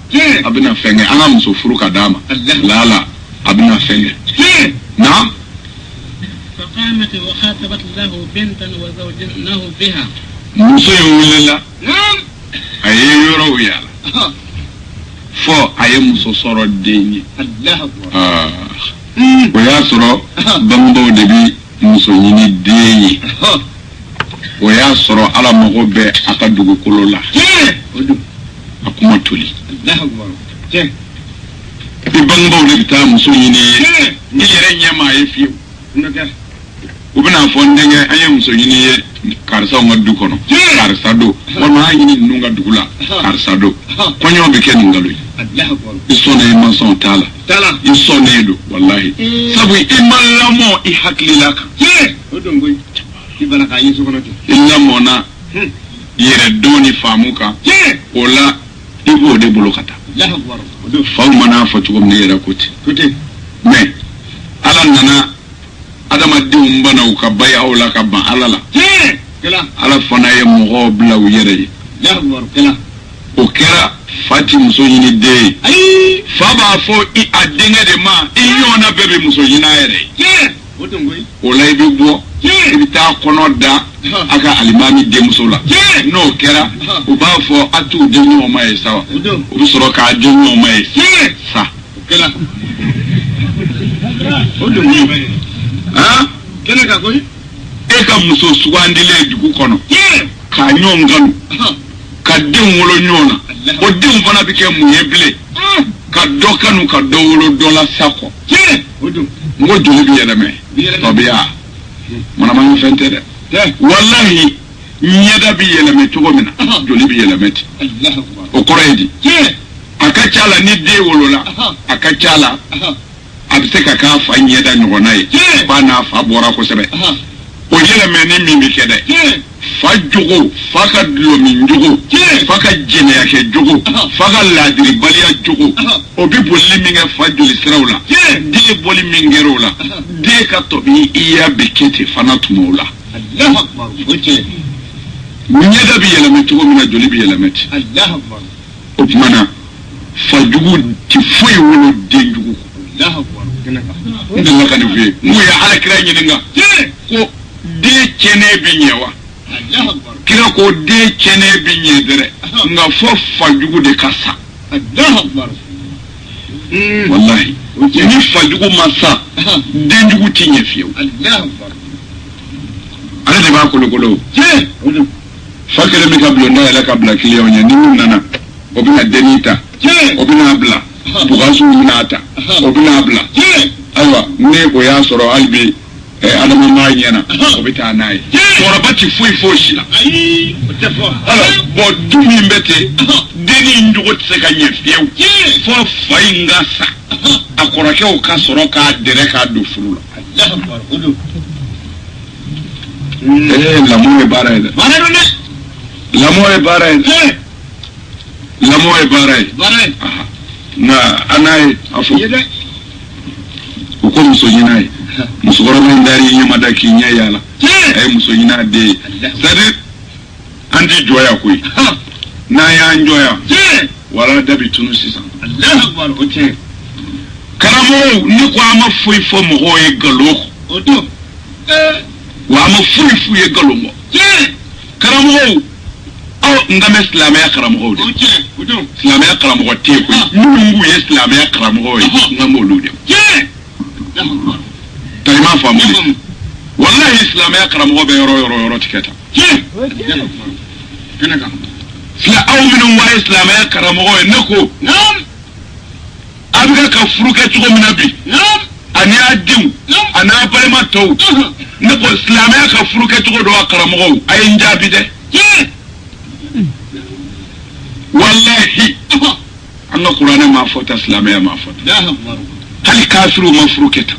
Speaker 1: abina fenge ana muso furuka dama lala abina fenge na
Speaker 2: فقامت وخاطبت له بنتا وزوجناه بها
Speaker 1: muso yulila aye yoro yala fo aye muso soro denye
Speaker 3: Allah akbar
Speaker 1: o ya soro bambo debi muso nyini denye o ya soro ala mago be aka dugu kolola akuma toli
Speaker 3: Allah akbar
Speaker 1: bi bambo de ta muso nyini ni yere nyama ye fiu ubina fo ndenge aye muso nyini ye karsa ngadu kono karsa do wala nyini nunga dugula karsa do konyo be ken ngalo
Speaker 3: Allah akbar
Speaker 1: isone mason tala isone do wallahi sabu imallamo I haklilaka
Speaker 3: odongo ibana ka yesu kono
Speaker 1: illa mona yere doni famuka ola ibo de bolokata
Speaker 3: Allah akbar
Speaker 1: faw mana fatugo ne yera kuti mais ala nana adama dum bana ka baya ola ka ban alala ala fana ye mogo bla u yere
Speaker 3: Allah akbar kala
Speaker 1: o kera fati muso yini de faba fo I adenga de ma yona bebe muso yina yere ola ibi bo ibi ta kono da aka alimami de muso la no kera o ba fo atu de no ma e sawa o bi soro ka de no ma e sa
Speaker 3: kala
Speaker 1: kene ka koy e ka muso suwandile dugu kono ka nyongalu ka den wolo nyona o den fana bi ke muyeble ka dokanu ka dowolo dola sako ngo joli bi yeleme tobiya mana ma fente de wallahi nyeda bi yeleme tugo mina joli bi yelemeti o koredi aka chala ni de wolo la aka chala abise ka ka fa nyeda nyona ye ba na fa bora ko sebe o yeleme ni mi bi kede fa jogo fa ka lo min jogo fa ka jene ya ke jogo fa ka ladiri baliya jogo o bi bolli mi nga fa joli sirawla de bolli mi ngerola de ka to bi iya bekete fanatmola
Speaker 3: Allah akbar oje
Speaker 1: nyeda bi yeleme to mi na joli bi yelemeti
Speaker 3: Allah akbar
Speaker 1: o mana fa jogo ti foi wolo de jogo
Speaker 3: Allah akbar
Speaker 1: ndin ka ni fi mu ya ala kira nyininga ko de chene bi nyewa kira ko de chene bi nyedere nga fo fajugu de kasa
Speaker 3: Allah akbar
Speaker 1: wallahi ni fajugu masa de njugu tinye fiyo
Speaker 3: Allah akbar
Speaker 1: ala de ba ko lokolo fakere mi ka blonda ala ka bla kiliyo nya ni nana obina denita obina bla bugasu minata obina bla aywa ne ko ya soro albi adama ma nyana obita nai tora bati foi shila ala bo dumi mbete deni njugo tseka nyefiew fo fainga sa akora ke o ka soro ka dere ka do furula
Speaker 3: Allah akbar odo
Speaker 1: l'amour est pareil l'amour est pareil l'amour est pareil na anai afu ko muso yinai muso goro men dari nyama da ki nya yala muso yina de sade andi joya koy na ya njoya wala dabi tunu sisa
Speaker 3: Allah akbar oche
Speaker 1: karamo ni ko ama foi fo mo hoye galo
Speaker 3: odo
Speaker 1: wa ama foi ye galo mo karamo ngame islamaya karamo de
Speaker 3: odo
Speaker 1: islamaya karamo te ko nungu ye islamaya karamo ngamo lude تايما فامولي والله اسلام يكرم هو بيرو تكتا فلا او من اسلام يكرم هو نكو نعم ابغى كفروك تشو من ابي نعم انا ادم انا برما تو نكو اسلام يكفروك تشو دو كرم هو اي نجابي ده والله انا قران ما فوت اسلام ما فوت
Speaker 3: لا اكبر
Speaker 1: هل كافر مفروكته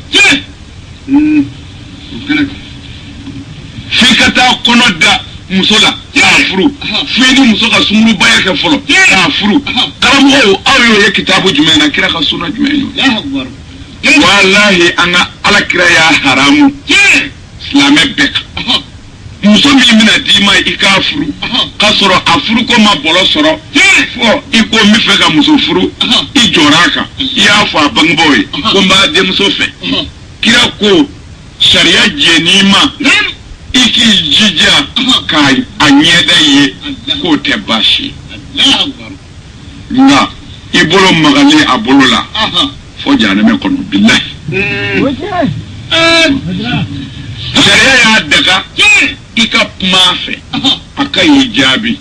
Speaker 1: في كتا قنودا مسولا furu fini muso ka sumuru baya ke folo ka furu karamo aw yo ye kitabu jumena kira ka sunna jumena
Speaker 3: Allahu akbar
Speaker 1: wallahi anga ala kira ya haramu islame bek muso min mina dima ikafuru kasoro afuru ko ma bolo soro fo iko mi fe ka muso furu I joraka ya fa bangboy ko ma de muso fe kira ko sharia jenima iki jija kai anyeda ye ko te bashi
Speaker 3: Allahu akbar
Speaker 1: nga ibolo magali abolola fo jana me kono billahi sharia ya daga ika mafe aka hijabi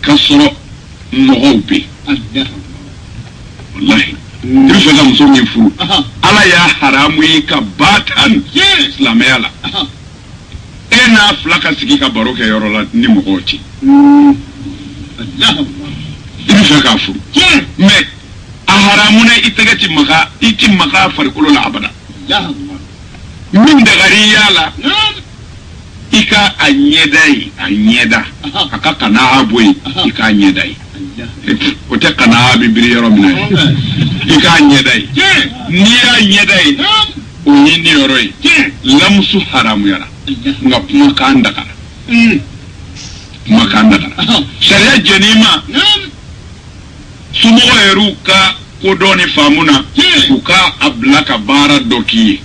Speaker 1: kasoro mogobe wallahi ife ka muso min furu ala ya haramu ka batan islamiyala ena flaka sigi ka baro ke yoro la ni mogoti ife ka furu me a haramu ne itagati maka iti maka farkulo la abada min da gari yala ika anyeda aka kana aboy ika anyedai o te kana abibiri yoro mina ika anyedai ni anyedai o ni yoroi lamsu haramu yara nga kuma kanda kana makanda kana sharia jenima sumo eruka ko doni famuna uka ablaka bara doki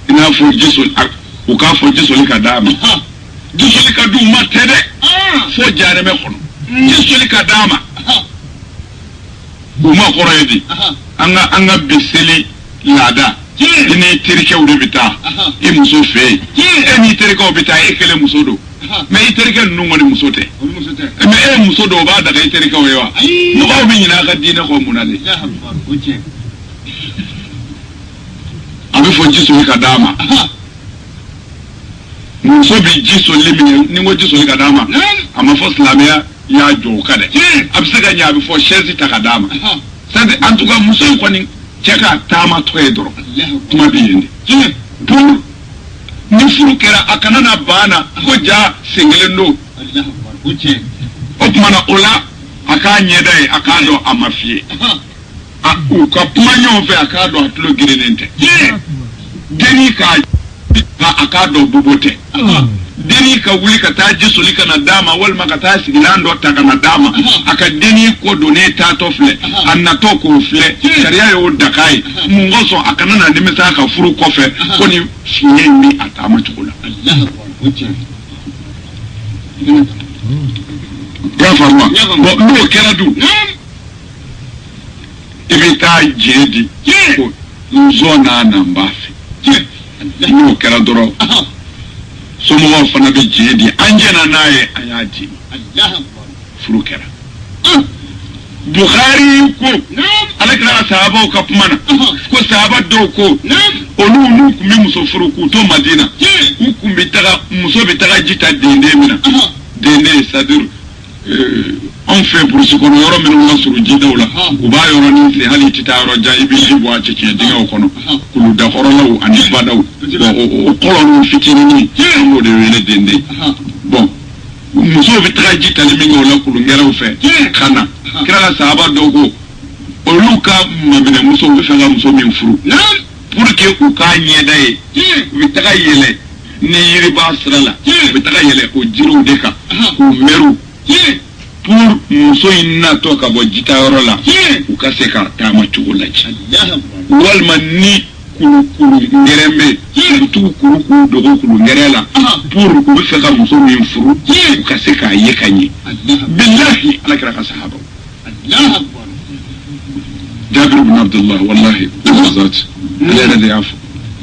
Speaker 1: ina fo jisul uka fo jisul ka dama jisul ka du matede fo jare me kono jisul ka dama uma koredi anga biseli lada ini tirike ude bita I muso fe eni tirike obita ekele muso do me iterike nungoni muso te me muso do ba daga iterike wewa no ba bi nyina ka dina ko munale abi fo jisul ka dama muso bi jisul limini ni mo jisul ka dama ama fo islamia ya jo kade abse ga nya bi fo shezi ta ka dama sade antuka muso ko ni cheka tama to edoro tuma bi yende pour ni furu kera akana na bana ko ja singelendo o kuma na ola aka nyedai aka do amafie u ka pumanyo fe aka do atlo girenente deni ka aka do bubote deni ka wuli ka ta jisuli kana dama wal maka ta sigilando ta kana dama aka deni ko done ta tofle annato ko fle sharia yo dakai mungoso akana na nimisa ka furu kofe ko ni fiye mi atama chukula ya farwa bo no kera du ibita jedi ko zona na mbafi no kera doro somo fana be jedi anjena naye ayaji furu kera Bukhari ko alakira sahaba ka pumana ko sahaba do ko onu nu kumi muso furu ku to Madina ku kumbi taga muso be taga jita dende mina dende sadur on fait pour ce qu'on yoro minu nasuru jidawla ku ba yoro ni se hali titaro jaibi jibo a cece dinga kono kulu da horolaw ani badaw o kolonu fitini ni mo de wele dende bon muso be taga jita limingo la kulu ngeraw fe kana kira sahaba dogo oluka mamene muso be fanga muso min furu pour que ku ka nyedai bi taga yele ni yiri basrala bi taga yele o jiru de ka ku meru pour muso inna to ka bo jitayoro la ku ka se ka tama chugula ci wal manni kulu ngerembe tu kulu dogo kulu ngerela pour ku be fanga muso min furu ku ka se ka yekanye billahi ala kira ka sahaba الله أكبر جابر بن عبد الله والله ذات لا ندي عفو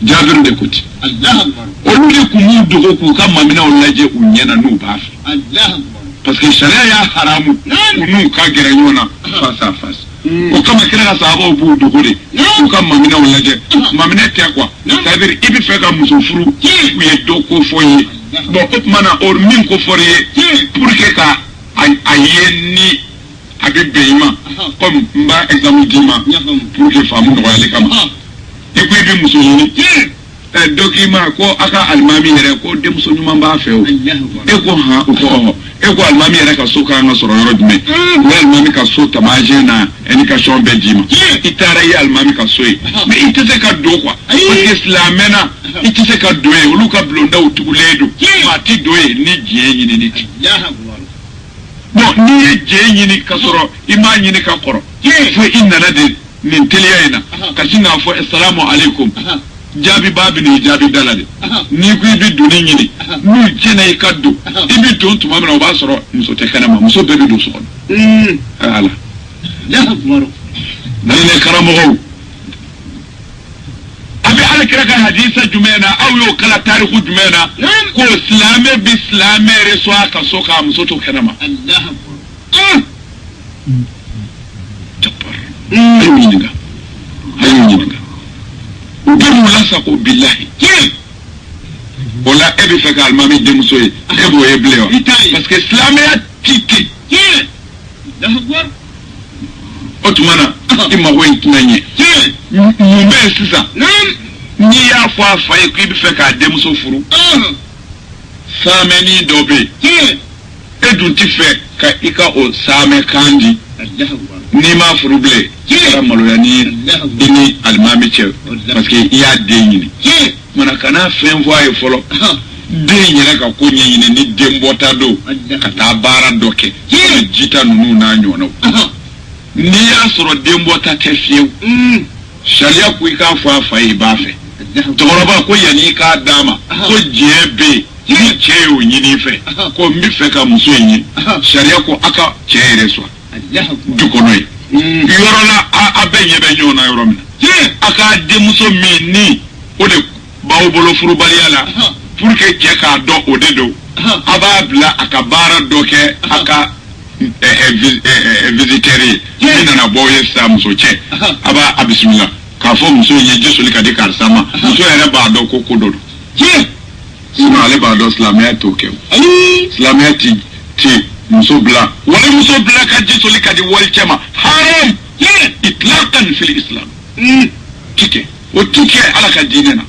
Speaker 1: جابر دكوت الله أكبر أولي كمو دغوكو كما منا ولاجي ونينا نو باف الله أكبر parce que sharia ya haramu nu ka gere yona face à face o kama kira sahaba bu dugure o kama mina walaje mamina te kwa c'est-à-dire ibi fe ka muso furu ku ye doko foye bon ko mana or min ko foriye pour que ka ayeni avec Béima, comme m'a examiné pour que femme nous voyait comme. Et puis, bien, Moussolini, document ko aka almami yɛrɛ ko denmuso ɲuman b'a fɛ o e ko han o ko e ko almami yɛrɛ ka so kan ka sɔrɔ yɔrɔ jumɛn o ye almami ka so tamasiɲɛ na éducation bɛɛ d'i ma i taara i ye almami ka so ye mais i tɛ se ka don quoi parce que silamɛna i tɛ se ka don ye olu ka bulondaw tugulen don maa ti don ye ni diɲɛ ɲinini tɛ bon n'i ye diɲɛ ɲini ka sɔrɔ i m'a ɲini ka kɔrɔ fo i nana de nin teliya in na ka sin k'a fɔ assalamu alaikum jaabi b'a bɛ n'i jaabi da la de n'i ko i bɛ doni ɲini n'u jɛna i ka don i bɛ don tuma min na o b'a sɔrɔ muso tɛ kɛnɛma muso bɛɛ bɛ don so kɔnɔ ala diinɛ karamɔgɔw a bɛ alakira ka hadisa jumɛn na aw y'o kala tariku jumɛn na ko silamɛ bɛ silamɛ reçoit a ka so k'a muso to kɛnɛma a y'o ɲininka u bɛ mun lasago bilahi o la e bɛ fɛ ka alimami denmuso ye e b'o ye bilen wa parce que silamɛya ti ten o tuma na i mago in tɛna ɲɛ mun bɛ yen sisan n'i y'a fɔ a fa ye k'i bɛ fɛ k'a denmuso furu saamɛni dɔ bɛ yen e dun ti fɛ ka i ka o saamɛkan di n'i m'a furu bilen i kɛra maloya ni i ni alimami cɛ parce que i y'a den ɲini mana kana fɛn fɔ a ye fɔlɔ den yɛrɛ ka ko ɲɛɲini ni den bɔta don ka taa baara dɔ kɛ jita ninnu n'a ɲɔgɔnnaw n'i y'a sɔrɔ den bɔta tɛ fiyewu sariya ko i k'a fɔ a fa ye i b'a fɛ cɛkɔrɔba ko yanni i k'a d'a ma ko diɲɛ bɛ yen ni cɛ y'o ɲini i fɛ ko n bɛ fɛ ka muso in ye sariya ko a ka cɛ yɛrɛ sɔrɔ du kɔnɔ ye yɔrɔ la a bɛɛ ɲɛ bɛ ɲɔgɔn na yɔrɔ min na a ka denmuso min ni o de b'aw bolo furubaliya la pour que cɛ k'a dɔn o de don a b'a bila a ka baara dɔ kɛ a ka visiteur ye min nana bɔ ye sisan muso cɛ a b'a a bisimila k'a fɔ muso in ye ji soli ka di karisa ma muso yɛrɛ b'a dɔn ko ko dɔ don sinon ale b'a dɔn silamɛya t'o kɛ o silamɛya ti muso bila wali muso bila ka ji soli ka di wali cɛ ma haram itlaqan fil islam tike o tike ala ka diinɛ na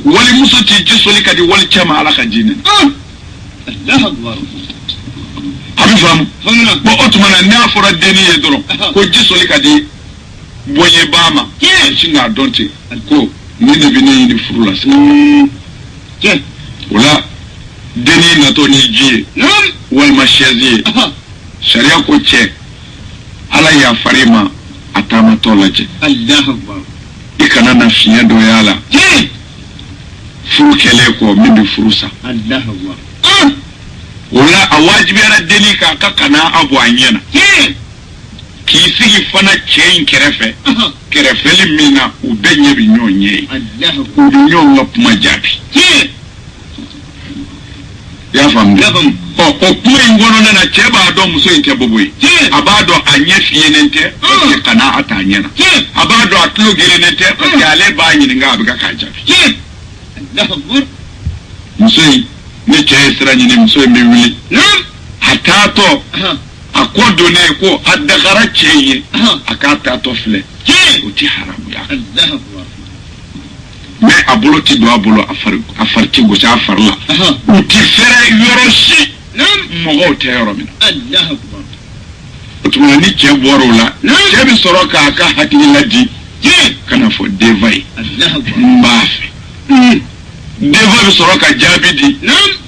Speaker 1: wali muso ti ji soli ka di wali cɛ ma ala ka diinɛ na a bɛ faamu bon o tuma na n'a fɔra denni ye dɔrɔn ko ji soli ka di bɔnyeba ma sin k'a dɔn ten ko ni de bɛ ne ɲini furu la sisan o la denni natɔ ni ji ye walima chaise ye sariya ko cɛ ala yafara i ma a taamatɔ lajɛ i kana na fiɲɛ dɔ y'a la furu kɛlen kɔ min bɛ furu sa o la a wajibiyara denni kan ka kana a bɔ a ɲɛ na k'i sigi fana cɛ in kɛrɛfɛ kɛrɛfɛli min na u bɛɛ ɲɛ bɛ ɲɔgɔn ɲɛ ye u bɛ ɲɔgɔn ka kuma jaabi i y'a faamu o kuma in kɔnɔna na cɛ b'a dɔn muso in tɛ bobo ye a b'a dɔn a ɲɛ fiyenen tɛ parce que kana a t'a ɲɛ na a b'a dɔn a tulo gerenen tɛ parce que ale b'a ɲininka a bɛ ka k'a jaabi muso in ni cɛ ye sira ɲini muso in bɛ wuli a taatɔ a ko donnen ko a dagara cɛ in ye a k'a taatɔ filɛ o ti haramuya mais a bolo ti don a bolo a fari ti gosi a fari la u ti fɛrɛ yɔrɔ si mɔgɔw tɛ yɔrɔ min na o tuma na ni cɛ bɔra o la cɛ bɛ sɔrɔ k'a ka hakili ladi ka na fɔ denba ye n b'a fɛ denba bɛ sɔrɔ ka jaabi di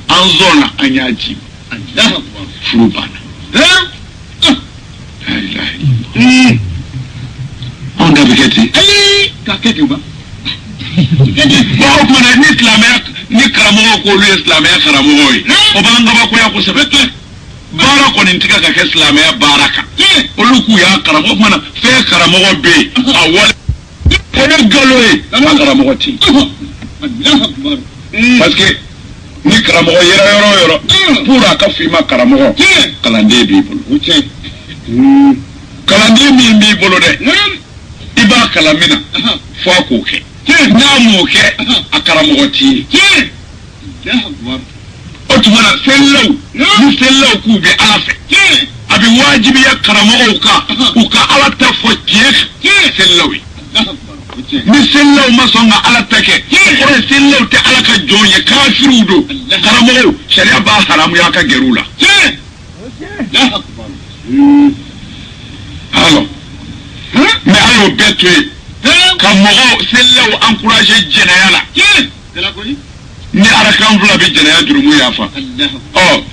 Speaker 1: an zɔnna an y'a ji furu banna anw da bɛ kɛ ten k'a kɛ ten ba bon o tuma na ni karamɔgɔ ko olu ye silamɛya karamɔgɔ ye o b'an kabakoya kosɛbɛ baara kɔni tɛ ka kɛ silamɛya baara kan olu k'u y'a karamɔgɔ o tuma na fɛn karamɔgɔ bɛ yen a wale o ye nkalon ye a karamɔgɔ tɛ yen parce que ni karamɔgɔ yera yɔrɔ o yɔrɔ pour a ka f'i ma karamɔgɔ kalanden b'i bolo kalanden min b'i bolo dɛ i b'a kalan min na fo a k'o kɛ n'a m'o kɛ a karamɔgɔ t'i ye o tuma na fɛnlaw ni fɛnlaw k'u bɛ ala fɛ a bɛ wajibiya karamɔgɔw kan u ka ala ta fɔ tiɲɛ fɛnlaw ye ni sellaw ma songa ala take ko sellaw te ala ka jonye kafiru do karamo sharia ba haram ya ka gerula
Speaker 3: Allahu akbar.
Speaker 1: alors mais ayo betwe ka mogo sellaw encourager jenayala
Speaker 3: Kala ko ni?
Speaker 1: ni arakan fula bi jenaya jurumu yafa
Speaker 3: Allahu
Speaker 1: oh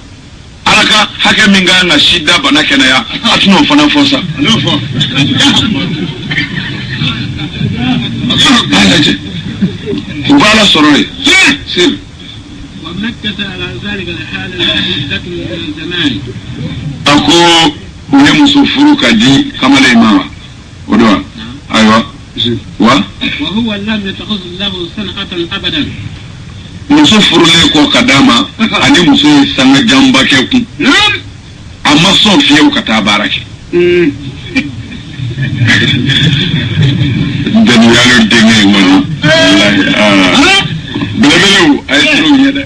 Speaker 1: alaka hake minga na shida bana kenaya atuno fana fosa
Speaker 3: akbar.
Speaker 1: alaje ubala sorore sir
Speaker 2: ومكث على ذلك الحال مدة من الزمان.
Speaker 1: ako uye musufuru kaji kamale mama odwa aywa wa
Speaker 2: وهو لم يتخذ له صنعة أبدا.
Speaker 1: musufuru le ko kadama ani muso sanga jamba ke ku amma son fiye ka ta barake dan yalo denge ngol wallahi بلبلو أيسرو يدا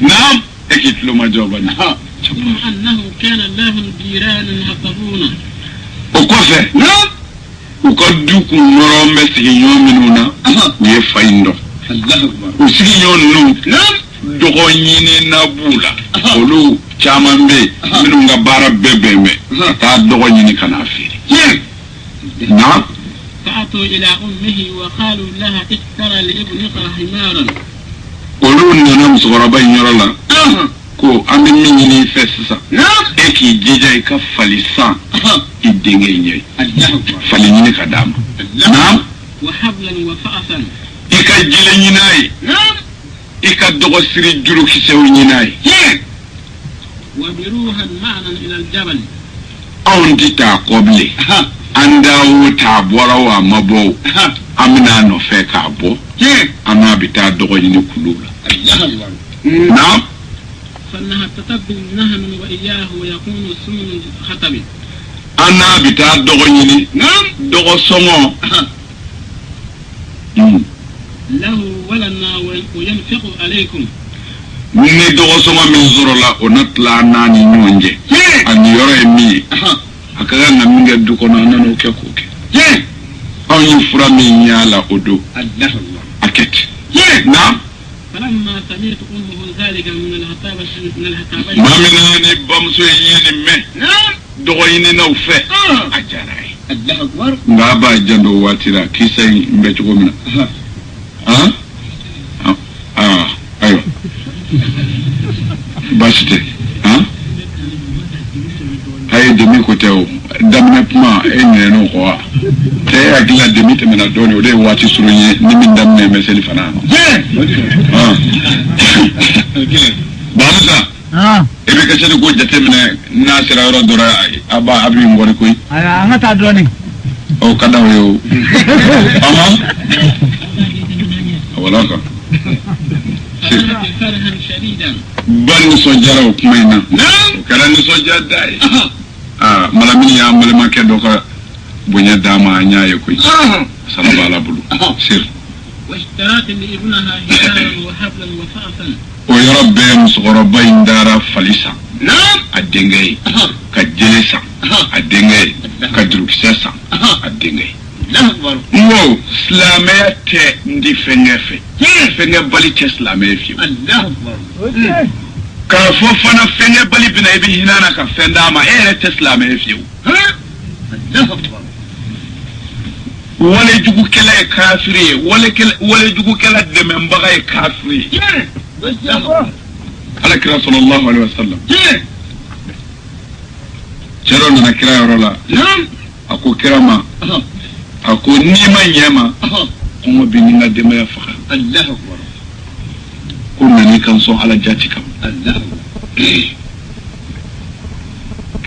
Speaker 1: نعم أكيد لو ما جاوبنا
Speaker 2: ثم أنه كان لهم جيران يحفظونه.
Speaker 1: وكفى نعم وقد دكم مرام بسيجون منونا يفايندو
Speaker 3: Allahu akbar.
Speaker 1: وسيجون نو نعم دغونيني نابولا ولو chaman be minnu nga baara bɛɛ bɛn bɛn taa dɔgɔ ɲini ka n'a feere na
Speaker 2: فأتوا إلى أمه وقالوا لها اشترى لابنك حمارا.
Speaker 1: olu nana musokɔrɔba in yɔrɔ la ko an bɛ min ɲini i fɛ sisan e k'i jija i ka fali san i denkɛ ɲɛ fali ɲini ka d'a ma na
Speaker 2: وحبلا وفأسا.
Speaker 1: i ka jile ɲini a ye i ka dɔgɔsiri jurukisɛw ɲini a ye
Speaker 2: وبروها معنا إلى الجبل.
Speaker 1: anw ti taa kɔ bilen an dawo t'a bɔra o a ma bɔ o an bɛna a nɔfɛ k'a bɔ an n'a bɛ taa dɔgɔ ɲini kulu la na
Speaker 2: فإنها تتبع نهن وإياه ويكون سمن خطب.
Speaker 1: an n'a bɛ taa dɔgɔ ɲini dɔgɔ sɔngɔ
Speaker 2: له ولنا وينفق عليكم.
Speaker 1: ni dɔgɔ sɔngɔ min sɔrɔ la o na tila an n'a ni ɲɔgɔn cɛ a ni yɔrɔ ye min ye a ka kan ka min kɛ du kɔnɔ an nana o kɛ k'o kɛ anw ye fura min y'a la o don a kɛ ten na
Speaker 2: فلما سمعت أمه ذلك من الهتابين.
Speaker 1: maa min na ni bamuso ye ɲini mɛn dɔgɔ ɲininaw fɛ a diyara ye nka a b'a jan o waati la kisa in n bɛ cogo min na ayiwa baasi tɛ a ye demi ko tɛ o daminɛ kuma e ɲinɛn'o kɔ wa cɛ e hakili la demi tɛmɛna dɔɔnin o de ye waati surun ye ni min daminɛ bɛ seli fana bamusa e bɛ kɛ seli ko jateminɛ n'a sera yɔrɔ dɔ la a bɛ ŋɔri koyi
Speaker 4: an ka taa dɔɔnin
Speaker 1: o ka d'aw ye o wala kan
Speaker 2: فرحا شديدا.
Speaker 1: ba nisɔndiyara o kuma in na o kɛra nisɔndiya da ye malamini y'an balimakɛ dɔ ka bonya d'a ma an y'a ye koyi sara b'ala bolo seri
Speaker 2: واشترت لابنها هلال وحبلا وفأسا.
Speaker 1: o yɔrɔ bɛɛ musokɔrɔba in dara fali san a denkɛ ye ka jele san a denkɛ ye ka jurukisɛ san a denkɛ ye n ko silamɛya tɛ n di fɛnkɛ fɛ fɛnkɛ bali tɛ silamɛya fiyewu k'a fɔ fana fɛnkɛ bali bɛna i bɛ hinɛ na ka fɛn d'a ma e yɛrɛ tɛ silamɛya fiyewu walejugukɛla ye kafiri ye walejugukɛla dɛmɛbaga ye kafiri ye ala kira sallallahu alaihi wasallam cɛ dɔ nana kira yɔrɔ la a ko kira ma a ko n'i ma ɲɛ ma kɔngɔ bɛ nin ka denbaya faga ko nani kan sɔn ala jati kan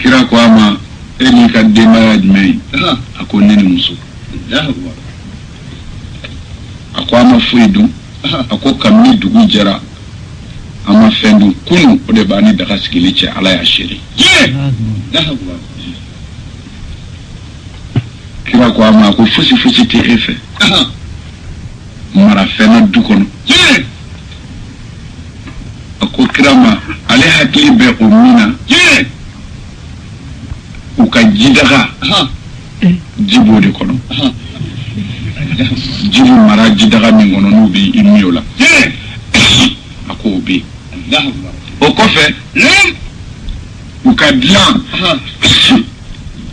Speaker 1: kira ko a ma e n'i ka denbaya jumɛn ye a ko ne ni muso a ko a ma foyi dun a ko kabini dugu jɛra a ma fɛn dun kunu o de b'a ni daga sigili cɛ ala y'a seere kira ko a ma a ko fosi fosi tɛ e fɛ mara fɛn na du kɔnɔ a ko kira ma ale hakili bɛ o min na u ka jidaga ji b'o de kɔnɔ jiri mara jidaga min kɔnɔ n'u bɛ i mi o la a ko o bɛ yen o kɔfɛ u ka dilan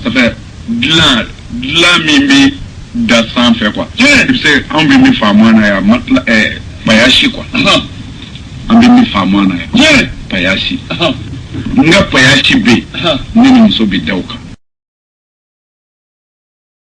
Speaker 1: ça fait dilan min bɛ da sanfɛ quoi i bɛ se anw bɛ min faamu an na yan payasi quoi an bɛ min faamu an na yan payasi n ka payasi bɛ yen ne ni muso bɛ da o kan